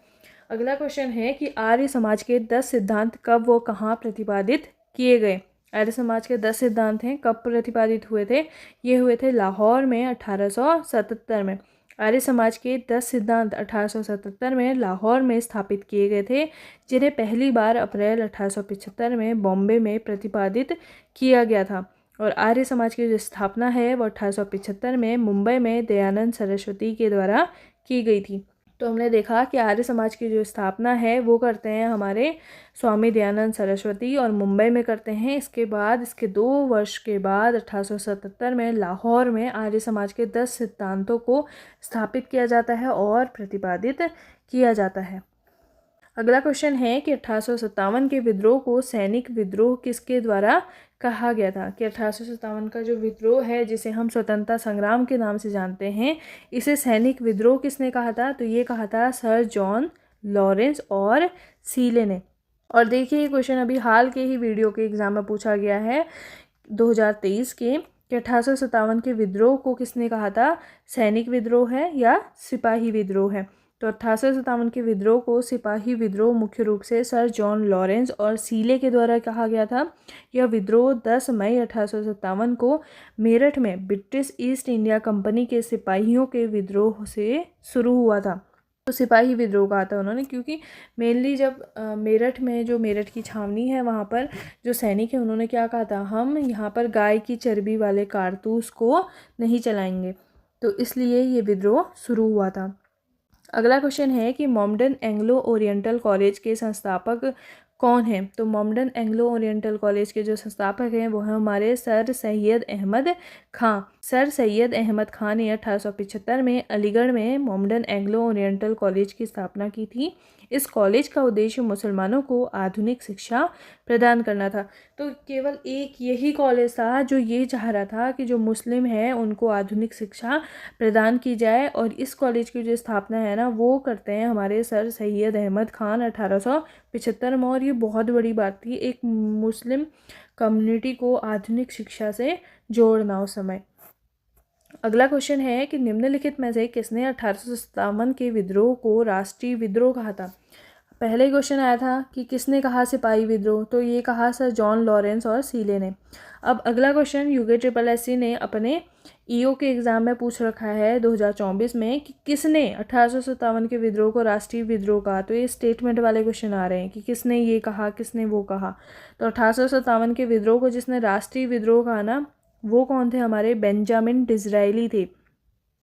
अगला क्वेश्चन है कि आर्य समाज के 10 सिद्धांत कब व कहाँ प्रतिपादित किए गए? आर्य समाज के 10 सिद्धांत हैं, कब प्रतिपादित हुए थे? ये हुए थे लाहौर में 1877 में। आर्य समाज के 10 सिद्धांत 1877 में लाहौर में स्थापित किए गए थे, जिन्हें पहली बार अप्रैल 1875 में बॉम्बे में प्रतिपादित किया गया था। और आर्य समाज की जो स्थापना है वो 1875 में मुंबई में दयानंद सरस्वती के द्वारा की गई थी। तो हमने देखा कि आर्य समाज की जो स्थापना है वो करते हैं हमारे स्वामी दयानंद सरस्वती और मुंबई में करते हैं। इसके बाद इसके 2 वर्ष के बाद 1877 में लाहौर में आर्य समाज के 10 सिद्धांतों को स्थापित किया जाता है और प्रतिपादित किया जाता है। अगला क्वेश्चन है कि 1857 के विद्रोह को सैनिक विद्रोह किसके द्वारा कहा गया था? कि 1857 का जो विद्रोह है, जिसे हम स्वतंत्रता संग्राम के नाम से जानते हैं, इसे सैनिक विद्रोह किसने कहा था? तो ये कहा था सर जॉन लॉरेंस और सीले ने। और देखिए ये क्वेश्चन अभी हाल के ही वीडियो के एग्जाम में पूछा गया है 2023 के, कि 1857 के विद्रोह को किसने कहा था? सैनिक विद्रोह है या सिपाही विद्रोह है? तो 1857 के विद्रोह को सिपाही विद्रोह मुख्य रूप से सर जॉन लॉरेंस और सीले के द्वारा कहा गया था। यह विद्रोह 10 मई 1857 को मेरठ में ब्रिटिश ईस्ट इंडिया कंपनी के सिपाहियों के विद्रोह से शुरू हुआ था। तो सिपाही विद्रोह कहा था उन्होंने, क्योंकि मेनली जब मेरठ में, जो मेरठ की छावनी है, वहाँ पर जो सैनिक है उन्होंने क्या कहा था, हम यहाँ पर गाय की चर्बी वाले कारतूस को नहीं चलाएंगे, तो इसलिए ये विद्रोह शुरू हुआ था। अगला क्वेश्चन है कि मॉमडन एंग्लो ओरिएंटल कॉलेज के संस्थापक कौन हैं? तो मॉमडन एंग्लो ओरिएंटल कॉलेज के जो संस्थापक हैं वो हैं हमारे सर सैयद अहमद खां। सर सैयद अहमद खां ने 1875 में अलीगढ़ में मॉमडन एंग्लो ओरिएंटल कॉलेज की स्थापना की थी। इस कॉलेज का उद्देश्य मुसलमानों को आधुनिक शिक्षा प्रदान करना था। तो केवल एक यही कॉलेज था जो ये चाह रहा था कि जो मुस्लिम हैं उनको आधुनिक शिक्षा प्रदान की जाए, और इस कॉलेज की जो स्थापना है ना वो करते हैं हमारे सर सैयद अहमद खान 1875 में। और ये बहुत बड़ी बात थी, एक मुस्लिम कम्युनिटी को आधुनिक शिक्षा से जोड़ना उस समय। अगला क्वेश्चन है कि निम्नलिखित में से किसने 1857 के विद्रोह को राष्ट्रीय विद्रोह कहा था? पहले क्वेश्चन आया था कि किसने कहा सिपाही विद्रोह, तो ये कहा सर जॉन लॉरेंस और सीले ने। अब अगला क्वेश्चन यूके SSSC ने अपने ईओ के एग्ज़ाम में पूछ रखा है 2024 में कि किसने 1857 के विद्रोह को राष्ट्रीय विद्रोह कहा। तो ये स्टेटमेंट वाले क्वेश्चन आ रहे हैं कि किसने ये कहा, किसने वो कहा। तो 1857 के विद्रोह को जिसने राष्ट्रीय विद्रोह कहा ना, वो कौन थे? हमारे बेंजामिन डिज़रायली थे,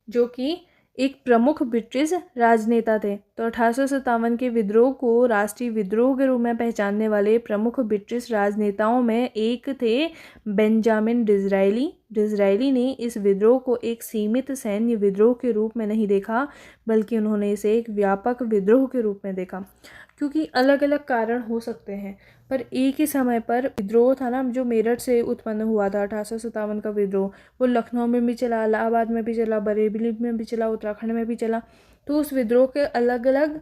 जो कि एक प्रमुख ब्रिटिश राजनेता थे। तो 1857 के विद्रोह को राष्ट्रीय विद्रोह के रूप में पहचानने वाले प्रमुख ब्रिटिश राजनेताओं में एक थे बेंजामिन डिज़रायली। डिज़रायली ने इस विद्रोह को एक सीमित सैन्य विद्रोह के रूप में नहीं देखा, बल्कि उन्होंने इसे एक व्यापक विद्रोह के रूप में देखा। क्योंकि अलग अलग कारण हो सकते हैं, पर एक ही समय पर विद्रोह था ना जो मेरठ से उत्पन्न हुआ था 1857 का विद्रोह, वो लखनऊ में भी चला, इलाहाबाद में भी चला, बरेली में भी चला, उत्तराखंड में भी चला। तो उस विद्रोह के अलग अलग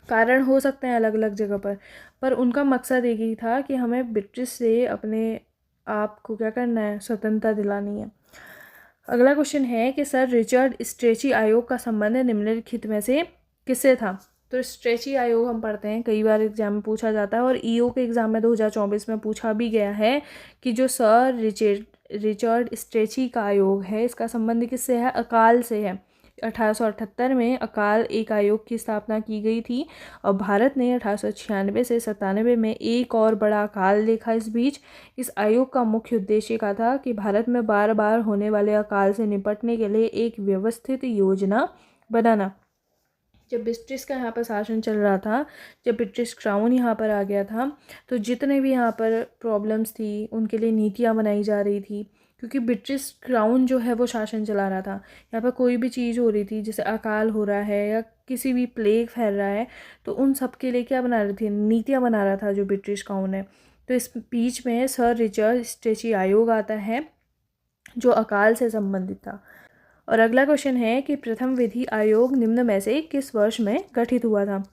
कारण हो सकते हैं अलग अलग जगह पर उनका मकसद एक ही था कि हमें ब्रिटिश से अपने आप को क्या करना है, स्वतंत्रता दिलानी है। अगला क्वेश्चन है कि सर रिचर्ड स्ट्रेची आयोग का संबंध निम्नलिखित में से किससे था? तो स्ट्रेची आयोग हम पढ़ते हैं, कई बार एग्जाम में पूछा जाता है, और ईओ के एग्ज़ाम में 2024 में पूछा भी गया है कि जो सर रिचर्ड स्ट्रेची का आयोग है, इसका संबंध किससे है? अकाल से है। 1878 में अकाल एक आयोग की स्थापना की गई थी, और भारत ने 1896 से 97 में एक और बड़ा अकाल देखा। इस बीच इस आयोग का मुख्य उद्देश्य का था कि भारत में बार बार होने वाले अकाल से निपटने के लिए एक व्यवस्थित योजना बनाना। जब ब्रिटिश का यहाँ पर शासन चल रहा था, जब ब्रिटिश क्राउन यहाँ पर आ गया था, तो जितने भी यहाँ पर प्रॉब्लम्स थी उनके लिए नीतियाँ बनाई जा रही थी, क्योंकि ब्रिटिश क्राउन जो है वो शासन चला रहा था। यहाँ पर कोई भी चीज़ हो रही थी, जैसे अकाल हो रहा है या किसी भी प्लेग फैल रहा है, तो उन सब के लिए क्या बना रही थी? नीतियाँ बना रहा था जो ब्रिटिश क्राउन है। तो इस बीच में सर रिचर्ड स्ट्रेची आयोग आता है जो अकाल से संबंधित था। और अगला क्वेश्चन है कि प्रथम विधि आयोग निम्न में से किस वर्ष में गठित हुआ था?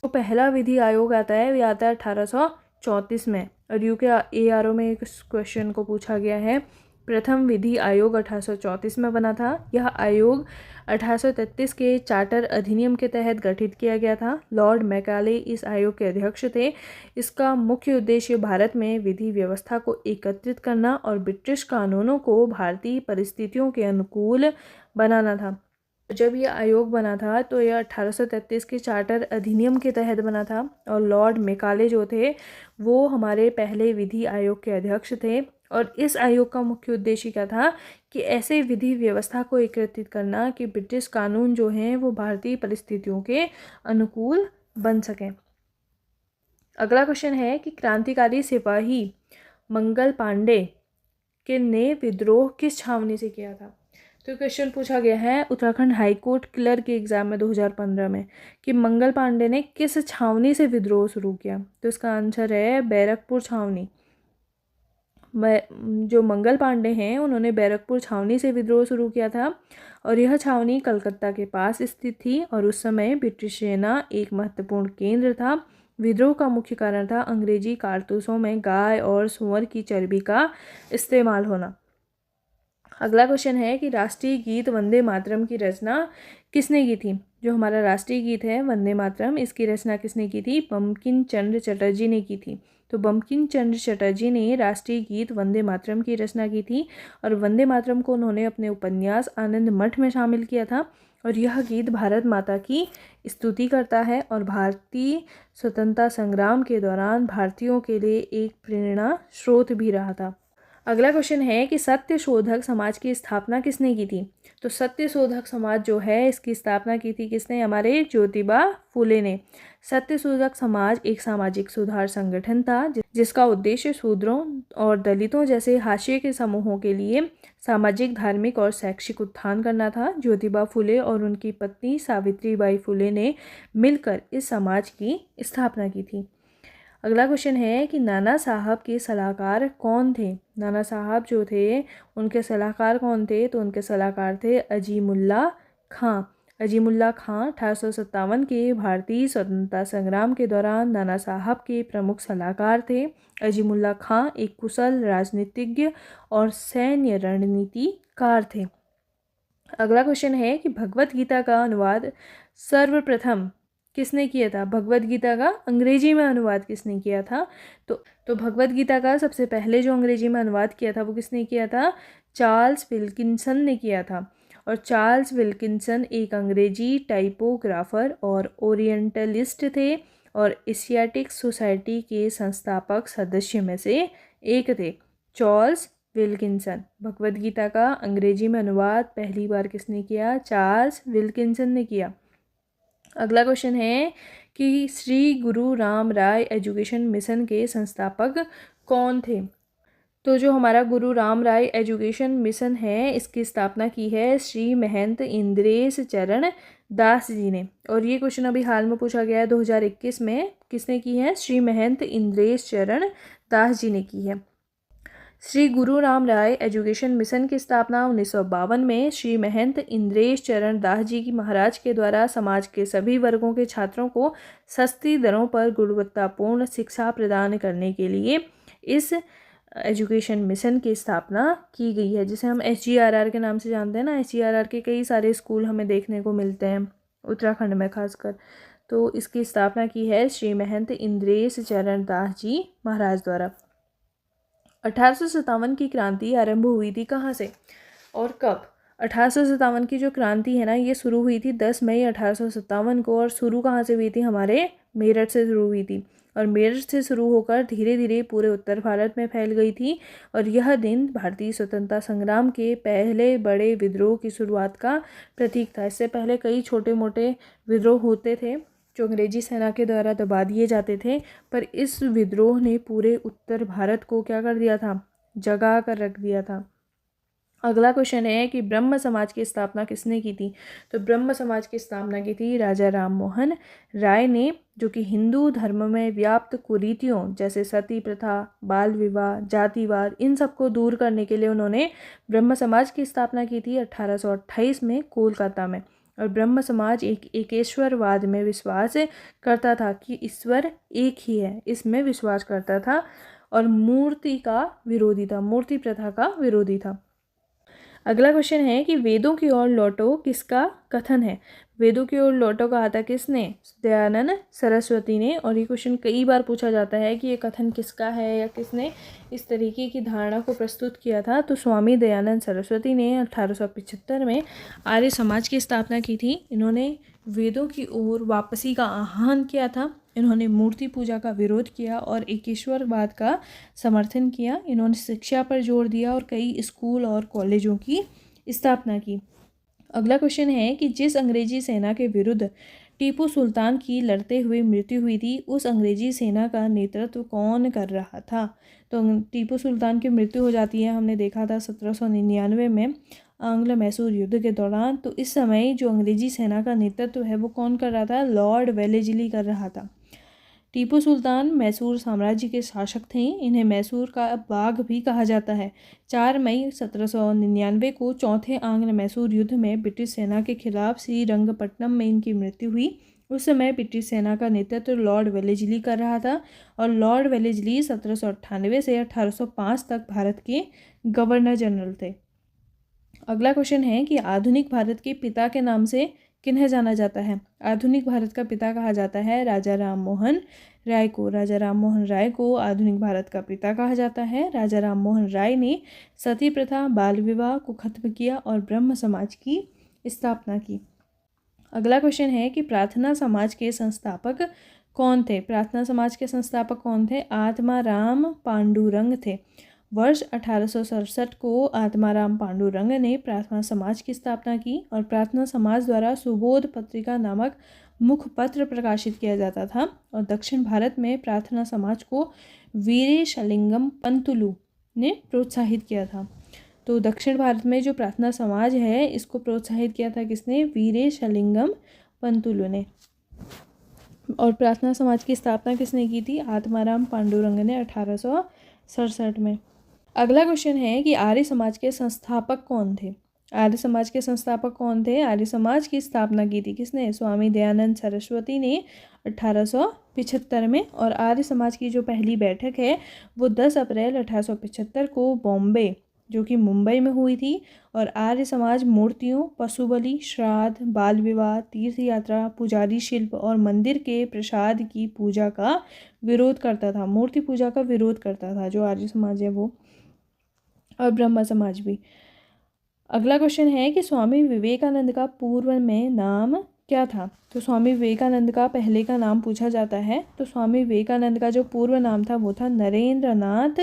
तो पहला विधि आयोग आता है, वो आता है 1834 में। और यूके ARO में एक क्वेश्चन को पूछा गया है, प्रथम विधि आयोग 1834 में बना था। यह आयोग 1833 के चार्टर अधिनियम के तहत गठित किया गया था। लॉर्ड मैकाले इस आयोग के अध्यक्ष थे। इसका मुख्य उद्देश्य भारत में विधि व्यवस्था को एकत्रित करना और ब्रिटिश कानूनों को भारतीय परिस्थितियों के अनुकूल बनाना था। जब यह आयोग बना था तो यह 1833 के चार्टर अधिनियम के तहत बना था, और लॉर्ड मैकाले जो थे वो हमारे पहले विधि आयोग के अध्यक्ष थे। और इस आयोग का मुख्य उद्देश्य क्या था कि ऐसे विधि व्यवस्था को एकत्रित करना कि ब्रिटिश कानून जो हैं वो भारतीय परिस्थितियों के अनुकूल बन सकें। अगला क्वेश्चन है कि क्रांतिकारी सिपाही मंगल पांडे के ने विद्रोह किस छावनी से किया था? तो क्वेश्चन पूछा गया है उत्तराखंड हाईकोर्ट क्लर्क के एग्जाम में 2015 में कि मंगल पांडे ने किस छावनी से विद्रोह शुरू किया? तो इसका आंसर है बैरकपुर छावनी। जो मंगल पांडे हैं उन्होंने बैरकपुर छावनी से विद्रोह शुरू किया था, और यह छावनी कलकत्ता के पास स्थित थी, और उस समय ब्रिटिश सेना एक महत्वपूर्ण केंद्र था। विद्रोह का मुख्य कारण था अंग्रेजी कारतूसों में गाय और सूअर की चर्बी का इस्तेमाल होना। अगला क्वेश्चन है कि राष्ट्रीय गीत वंदे मातरम की रचना किसने की थी। जो हमारा राष्ट्रीय गीत है वंदे मातरम, इसकी रचना किसने की थी? बंकिम चंद्र चटर्जी ने की थी। तो बंकिम चंद्र चटर्जी ने राष्ट्रीय गीत वंदे मातरम की रचना की थी और वंदे मातरम को उन्होंने अपने उपन्यास आनंद मठ में शामिल किया था। और यह गीत भारत माता की स्तुति करता है और भारतीय स्वतंत्रता संग्राम के दौरान भारतीयों के लिए एक प्रेरणा स्रोत भी रहा था। अगला क्वेश्चन है कि सत्य शोधक समाज की स्थापना किसने की थी। तो सत्य शोधक समाज जो है इसकी स्थापना की थी किसने? हमारे ज्योतिबा फुले ने। सत्य शोधक समाज एक सामाजिक सुधार संगठन था जिसका उद्देश्य शूद्रों और दलितों जैसे हाशिए के समूहों के लिए सामाजिक, धार्मिक और शैक्षिक उत्थान करना था। ज्योतिबा फुले और उनकी पत्नी सावित्रीबाई फुले ने मिलकर इस समाज की स्थापना की थी। अगला क्वेश्चन है कि नाना साहब के सलाहकार कौन थे। नाना साहब जो थे उनके सलाहकार कौन थे? तो उनके सलाहकार थे अजीमुल्ला खां। अजीमुल्ला खां 1857 के भारतीय स्वतंत्रता संग्राम के दौरान नाना साहब के प्रमुख सलाहकार थे। अजीमुल्ला खां एक कुशल राजनीतिज्ञ और सैन्य रणनीतिकार थे। अगला क्वेश्चन है कि भगवत गीता का अनुवाद सर्वप्रथम किसने किया था? भगवत गीता का अंग्रेजी में अनुवाद किसने किया था? तो भगवत गीता का सबसे पहले जो अंग्रेजी में अनुवाद किया था वो किसने किया था? चार्ल्स विल्किंसन ने किया था। और चार्ल्स विल्किंसन एक अंग्रेजी टाइपोग्राफर और ओरिएंटलिस्ट थे और एशियाटिक सोसाइटी के संस्थापक सदस्य में से एक थे। Charles Wilkinson. भगवत गीता का अंग्रेजी में अनुवाद पहली बार किसने किया? चार्ल्स विल्किंसन ने किया। अगला क्वेश्चन है कि श्री गुरु राम राय एजुकेशन मिशन के संस्थापक कौन थे। तो जो हमारा गुरु राम राय एजुकेशन मिशन है इसकी स्थापना की है श्री महंत इंद्रेश चरण दास जी ने। और ये क्वेश्चन अभी हाल में पूछा गया है 2021 में। किसने की है? श्री महंत इंद्रेश चरण दास जी ने की है। श्री गुरु राम राय एजुकेशन मिशन की स्थापना 1952 में श्री महंत इंद्रेश चरण दास जी की महाराज के द्वारा समाज के सभी वर्गों के छात्रों को सस्ती दरों पर गुणवत्तापूर्ण शिक्षा प्रदान करने के लिए इस एजुकेशन मिशन की स्थापना की गई है, जिसे हम SGRR के नाम से जानते हैं ना। SGRR के कई सारे स्कूल हमें देखने को मिलते हैं उत्तराखंड में खासकर। तो इसकी स्थापना की है श्री महंत इंद्रेश चरण दास जी महाराज द्वारा। 1857 की क्रांति आरंभ हुई थी कहाँ से और कब? 1857 की जो क्रांति है ना ये शुरू हुई थी 10 मई 1857 को। और शुरू कहाँ से हुई थी? हमारे मेरठ से शुरू हुई थी और मेरठ से शुरू होकर धीरे धीरे पूरे उत्तर भारत में फैल गई थी। और यह दिन भारतीय स्वतंत्रता संग्राम के पहले बड़े विद्रोह की शुरुआत का प्रतीक था। इससे पहले कई छोटे मोटे विद्रोह होते थे जो अंग्रेजी सेना के द्वारा दबा दिए जाते थे, पर इस विद्रोह ने पूरे उत्तर भारत को क्या कर दिया था? जगा कर रख दिया था। अगला क्वेश्चन है कि ब्रह्म समाज की स्थापना किसने की थी। तो ब्रह्म समाज की स्थापना की थी राजा राम मोहन राय ने, जो कि हिंदू धर्म में व्याप्त कुरीतियों जैसे सती प्रथा, बाल विवाह, जातिवाद, इन सबको दूर करने के लिए उन्होंने ब्रह्म समाज की स्थापना की थी 1828 में कोलकाता में। और ब्रह्म समाज एक एकेश्वरवाद में विश्वास करता था कि ईश्वर एक ही है, इसमें विश्वास करता था और मूर्ति का विरोधी था, मूर्ति प्रथा का विरोधी था। अगला क्वेश्चन है कि वेदों की ओर लौटो किसका कथन है। वेदों की ओर लौटो कहा था किसने? दयानंद सरस्वती ने। और ये क्वेश्चन कई बार पूछा जाता है कि ये कथन किसका है या किसने इस तरीके की धारणा को प्रस्तुत किया था। तो स्वामी दयानंद सरस्वती ने 1875 में आर्य समाज की स्थापना की थी। इन्होंने वेदों की ओर वापसी का आह्वान किया था। इन्होंने मूर्ति पूजा का विरोध किया और एकेश्वरवाद का समर्थन किया। इन्होंने शिक्षा पर जोर दिया और कई स्कूल और कॉलेजों की स्थापना की। अगला क्वेश्चन है कि जिस अंग्रेजी सेना के विरुद्ध टीपू सुल्तान की लड़ते हुए मृत्यु हुई थी उस अंग्रेजी सेना का नेतृत्व कौन कर रहा था। तो टीपू सुल्तान की मृत्यु हो जाती है, हमने देखा था 1799 में आंग्ल मैसूर युद्ध के दौरान। तो इस समय जो अंग्रेजी सेना का नेतृत्व है वो कौन कर रहा था? लॉर्ड वेलेस्ली कर रहा था। टीपू सुल्तान मैसूर साम्राज्य के शासक थे। इन्हें मैसूर का बाघ भी कहा जाता है। 4 मई 1799 को चौथे आंग्ल मैसूर युद्ध में ब्रिटिश सेना के खिलाफ श्रीरंगपट्टनम में इनकी मृत्यु हुई। उस समय ब्रिटिश सेना का नेतृत्व लॉर्ड वेलेस्ली कर रहा था और लॉर्ड वेलेस्ली 1798 से 1805 तक भारत के गवर्नर जनरल थे। अगला क्वेश्चन है कि आधुनिक भारत के पिता के नाम से किन्हें जाना जाता है। आधुनिक भारत का पिता कहा जाता है राजा राम मोहन राय को। राजा राम मोहन राय को आधुनिक भारत का पिता कहा जाता है। राजा राम मोहन राय ने सती प्रथा, बाल विवाह को खत्म किया और ब्रह्म समाज की स्थापना की। अगला क्वेश्चन है कि प्रार्थना समाज के संस्थापक कौन थे। प्रार्थना समाज के संस्थापक कौन थे। आत्माराम पांडुरंग थे। वर्ष 1867 को आत्माराम पांडुरंग ने प्रार्थना समाज की स्थापना की और प्रार्थना समाज द्वारा सुबोध पत्रिका नामक मुखपत्र प्रकाशित किया जाता था। और दक्षिण भारत में प्रार्थना समाज को वीरेशलिंगम पंतुलु ने प्रोत्साहित किया था। तो दक्षिण भारत में जो प्रार्थना समाज है इसको प्रोत्साहित किया था किसने। वीरेशलिंगम पंतुलु ने। और प्रार्थना समाज की स्थापना किसने की थी। आत्माराम पांडुरंग ने 1867 में। अगला क्वेश्चन है कि आर्य समाज के संस्थापक कौन थे। आर्य समाज के संस्थापक कौन थे। आर्य समाज की स्थापना की थी किसने। स्वामी दयानंद सरस्वती ने 1875 में। और आर्य समाज की जो पहली बैठक है वो 10 अप्रैल 1875 को बॉम्बे जो कि मुंबई में हुई थी। और आर्य समाज मूर्तियों, पशु बलि, श्राद्ध, बाल विवाह, तीर्थ यात्रा, पुजारी शिल्प और मंदिर के प्रसाद की पूजा का विरोध करता था। मूर्ति पूजा का विरोध करता था जो आर्य समाज है वो, और ब्रह्म समाज भी। अगला क्वेश्चन है कि स्वामी विवेकानंद का पूर्व में नाम क्या था। तो स्वामी विवेकानंद का पहले का नाम पूछा जाता है। तो स्वामी विवेकानंद का जो पूर्व नाम था वो था नरेंद्र नाथ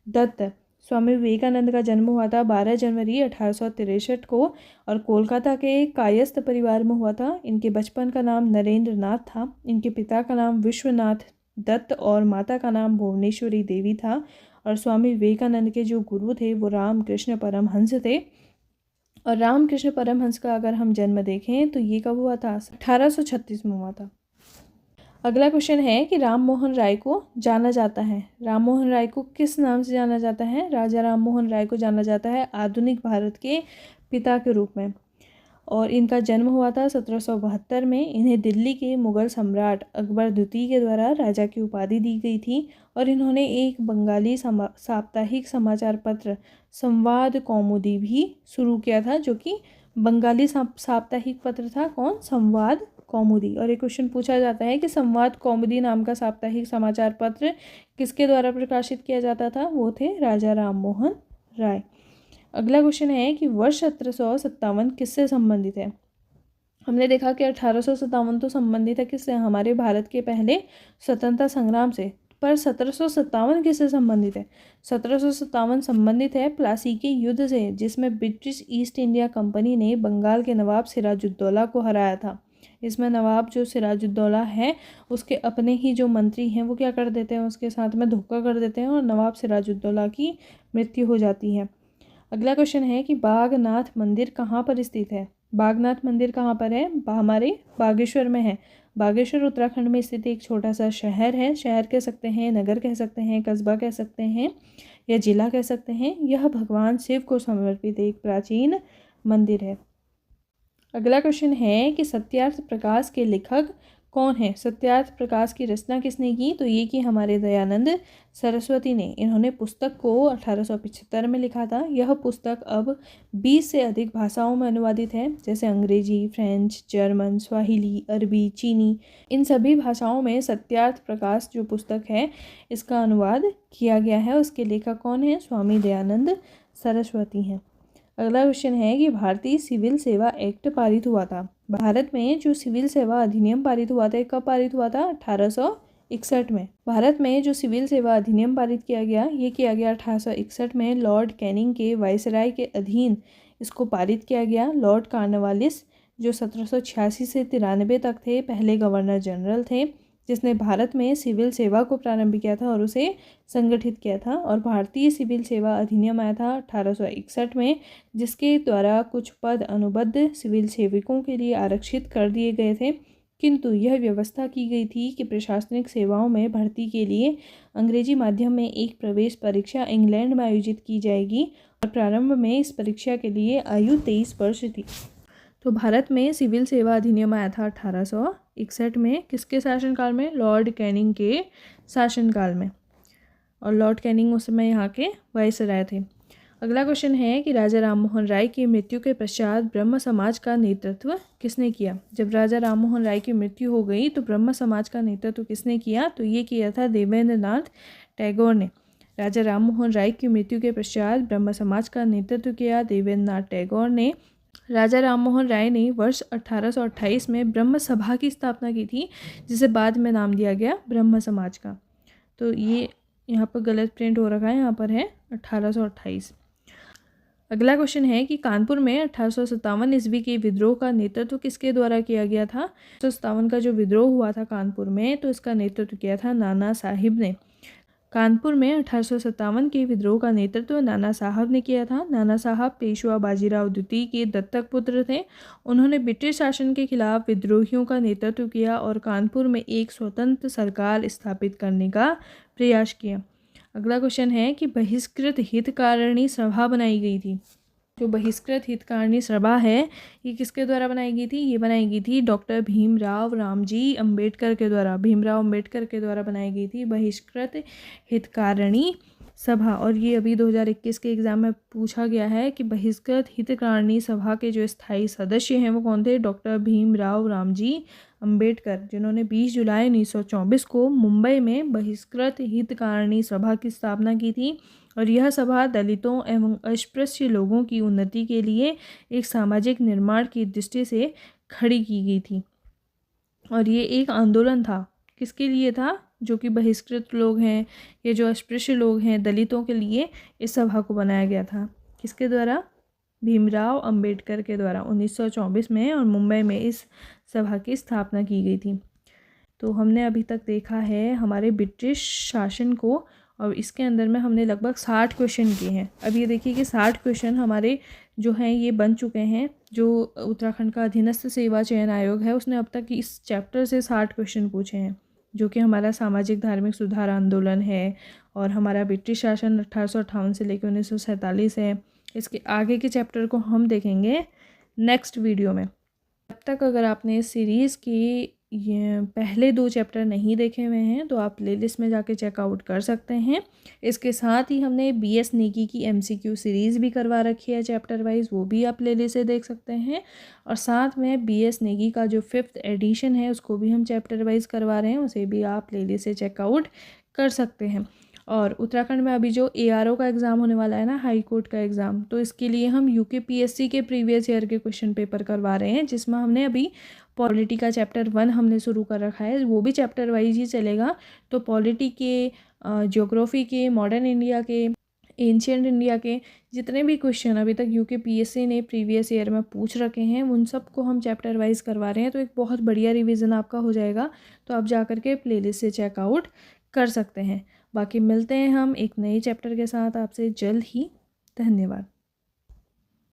दत्त। स्वामी विवेकानंद का जन्म हुआ था 12 जनवरी 1863 को और कोलकाता के कायस्थ परिवार में हुआ था। इनके बचपन का नाम नरेंद्र नाथ था। इनके पिता का नाम विश्वनाथ दत्त और माता का नाम भुवनेश्वरी देवी था। और स्वामी विवेकानंद के जो गुरु थे वो रामकृष्ण परमहंस थे। और रामकृष्ण परमहंस का अगर हम जन्म देखें तो ये कब हुआ था। 1836 में हुआ था। अगला क्वेश्चन है कि राम मोहन राय को जाना जाता है। राम मोहन राय को किस नाम से जाना जाता है। राजा राम मोहन राय को जाना जाता है आधुनिक भारत के पिता के रूप में। और इनका जन्म हुआ था 1772 में। इन्हें दिल्ली के मुगल सम्राट अकबर द्वितीय के द्वारा राजा की उपाधि दी गई थी। और इन्होंने एक बंगाली साप्ताहिक समाचार पत्र संवाद कौमुदी भी शुरू किया था जो कि बंगाली साप्ताहिक पत्र था। कौन। संवाद कौमुदी। और एक क्वेश्चन पूछा जाता है कि संवाद कौमुदी नाम का साप्ताहिक समाचार पत्र किसके द्वारा प्रकाशित किया जाता था। वो थे राजा राम मोहन राय। अगला क्वेश्चन है कि वर्ष 1757 किससे संबंधित है। हमने देखा कि 1857 तो संबंधित है किससे। हमारे भारत के पहले स्वतंत्रता संग्राम से। पर 1757 किससे संबंधित है। 1757 संबंधित है प्लासी के युद्ध से जिसमें ब्रिटिश ईस्ट इंडिया कंपनी ने बंगाल के नवाब सिराजुद्दौला को हराया था। इसमें नवाब जो सिराजुद्दौला है उसके अपने ही जो मंत्री हैं वो क्या कर देते हैं, उसके साथ में धोखा कर देते हैं और नवाब सिराजुद्दौला की मृत्यु हो जाती है। अगला क्वेश्चन है कि बागनाथ मंदिर कहाँ पर स्थित है। बागनाथ मंदिर कहाँ पर है। हमारे बागेश्वर में है। बागेश्वर उत्तराखंड में स्थित एक छोटा सा शहर है। शहर कह सकते हैं, नगर कह सकते हैं, कस्बा कह सकते हैं या जिला कह सकते हैं। यह भगवान शिव को समर्पित एक प्राचीन मंदिर है। अगला क्वेश्चन है कि सत्यार्थ प्रकाश के लेखक कौन है। सत्यार्थ प्रकाश की रचना किसने की। तो ये कि हमारे दयानंद सरस्वती ने। इन्होंने पुस्तक को 1875 में लिखा था। यह पुस्तक अब 20 से अधिक भाषाओं में अनुवादित है जैसे अंग्रेजी, फ्रेंच, जर्मन, स्वाहिली, अरबी, चीनी। इन सभी भाषाओं में सत्यार्थ प्रकाश जो पुस्तक है इसका अनुवाद किया गया है। उसके लेखक कौन है। स्वामी दयानंद सरस्वती हैं। अगला क्वेश्चन है कि भारतीय सिविल सेवा एक्ट पारित हुआ था। भारत में जो सिविल सेवा अधिनियम पारित हुआ था कब पारित हुआ था। 1861 में। भारत में जो सिविल सेवा अधिनियम पारित किया गया ये किया गया 1861 में लॉर्ड कैनिंग के वायसराय के अधीन इसको पारित किया गया। लॉर्ड कॉर्नवालिस जो 1786 से 93 तक थे पहले गवर्नर जनरल थे जिसने भारत में सिविल सेवा को प्रारंभ किया था और उसे संगठित किया था। और भारतीय सिविल सेवा अधिनियम आया था 1861 में जिसके द्वारा कुछ पद अनुबद्ध सिविल सेवकों के लिए आरक्षित कर दिए गए थे। किंतु यह व्यवस्था की गई थी कि प्रशासनिक सेवाओं में भर्ती के लिए अंग्रेजी माध्यम में एक प्रवेश परीक्षा इंग्लैंड में आयोजित की जाएगी और प्रारंभ में इस परीक्षा के लिए आयु 23 वर्ष थी। तो भारत में सिविल सेवा अधिनियम आया था 1861 में। किसके शासनकाल में। लॉर्ड कैनिंग के शासनकाल में। और लॉर्ड कैनिंग उस समय यहाँ के वायसराय थे। अगला क्वेश्चन है कि राजा राम मोहन राय की मृत्यु के पश्चात ब्रह्म समाज का नेतृत्व किसने किया। जब राजा राम मोहन राय की मृत्यु हो गई तो ब्रह्म समाज का नेतृत्व किसने किया, तो ये किया था देवेंद्र नाथ टैगोर ने। राजा राम मोहन राय की मृत्यु के पश्चात ब्रह्म समाज का नेतृत्व किया देवेंद्र नाथ टैगोर ने। राजा राम मोहन राय ने वर्ष 1828 में ब्रह्म सभा की स्थापना की थी, जिसे बाद में नाम दिया गया ब्रह्म समाज का। तो ये यहाँ पर गलत प्रिंट हो रखा है, यहाँ पर है 1828। अगला क्वेश्चन है कि कानपुर में 1857 ईस्वी के विद्रोह का नेतृत्व किसके द्वारा किया गया था। 1857 का जो विद्रोह हुआ था कानपुर में, तो इसका नेतृत्व किया था नाना साहिब ने। कानपुर में 1857 के विद्रोह का नेतृत्व नाना साहब ने किया था। नाना साहब पेशवा बाजीराव द्वितीय के दत्तक पुत्र थे। उन्होंने ब्रिटिश शासन के खिलाफ विद्रोहियों का नेतृत्व किया और कानपुर में एक स्वतंत्र सरकार स्थापित करने का प्रयास किया। अगला क्वेश्चन है कि बहिष्कृत हितकारिणी सभा बनाई गई थी। जो बहिष्कृत हितकारिणी सभा है ये किसके द्वारा बनाई गई थी, ये बनाई गई थी डॉक्टर भीमराव रामजी अंबेडकर के द्वारा। भीमराव अंबेडकर के द्वारा बनाई गई थी बहिष्कृत हितकारिणी सभा। और ये अभी 2021 के एग्ज़ाम में पूछा गया है कि बहिष्कृत हितकारिणी सभा के जो स्थायी सदस्य हैं वो कौन थे। डॉक्टर भीमराव रामजी अंबेडकर, जिन्होंने 20 जुलाई 1924 को मुंबई में बहिष्कृत हितकारिणी सभा की स्थापना की थी। और यह सभा दलितों एवं अस्पृश्य लोगों की उन्नति के लिए एक सामाजिक निर्माण की दृष्टि से खड़ी की गई थी। और ये एक आंदोलन था, किसके लिए था, जो कि बहिष्कृत लोग हैं, ये जो अस्पृश्य लोग हैं, दलितों के लिए इस सभा को बनाया गया था। किसके द्वारा, भीमराव अंबेडकर के द्वारा 1924 में, और मुंबई में इस सभा की स्थापना की गई थी। तो हमने अभी तक देखा है हमारे ब्रिटिश शासन को, और इसके अंदर में हमने लगभग 60 क्वेश्चन किए हैं। अब ये देखिए कि 60 क्वेश्चन हमारे जो हैं ये बन चुके हैं। जो उत्तराखंड का अधीनस्थ सेवा चयन आयोग है उसने अब तक इस चैप्टर से 60 क्वेश्चन पूछे हैं, जो कि हमारा सामाजिक धार्मिक सुधार आंदोलन है और हमारा ब्रिटिश शासन 1858 से लेकर 1947 है। इसके आगे के चैप्टर को हम देखेंगे नेक्स्ट वीडियो में। अब तक अगर आपने इस सीरीज़ की ये पहले 2 चैप्टर नहीं देखे हुए हैं तो आप प्लेलिस्ट में जाके चेकआउट कर सकते हैं। इसके साथ ही हमने BS नेगी की MCQ सीरीज़ भी करवा रखी है चैप्टर वाइज, वो भी आप प्लेलिस्ट से देख सकते हैं। और साथ में BS नेगी का जो 5th एडिशन है उसको भी हम चैप्टर वाइज करवा रहे हैं, उसे भी आप प्लेलिस्ट से चेकआउट कर सकते हैं। और उत्तराखंड में अभी जो ARO का एग्ज़ाम होने वाला है ना, हाई कोर्ट का एग्ज़ाम, तो इसके लिए हम UKPSC के प्रीवियस ईयर के क्वेश्चन पेपर करवा रहे हैं, जिसमें हमने अभी पॉलिटी का चैप्टर 1 हमने शुरू कर रखा है, वो भी चैप्टर वाइज ही चलेगा। तो पॉलिटी के, ज्योग्राफी के, मॉडर्न इंडिया के, एंशिएंट इंडिया के जितने भी क्वेश्चन अभी तक UKPSC ने प्रीवियस ईयर में पूछ रखे हैं उन सब को हम चैप्टर वाइज करवा रहे हैं। तो एक बहुत बढ़िया रिवीजन आपका हो जाएगा। तो आप जा कर के प्लेलिस्ट से चेकआउट कर सकते हैं। बाकी मिलते हैं हम एक नए चैप्टर के साथ आपसे जल्द ही। धन्यवाद।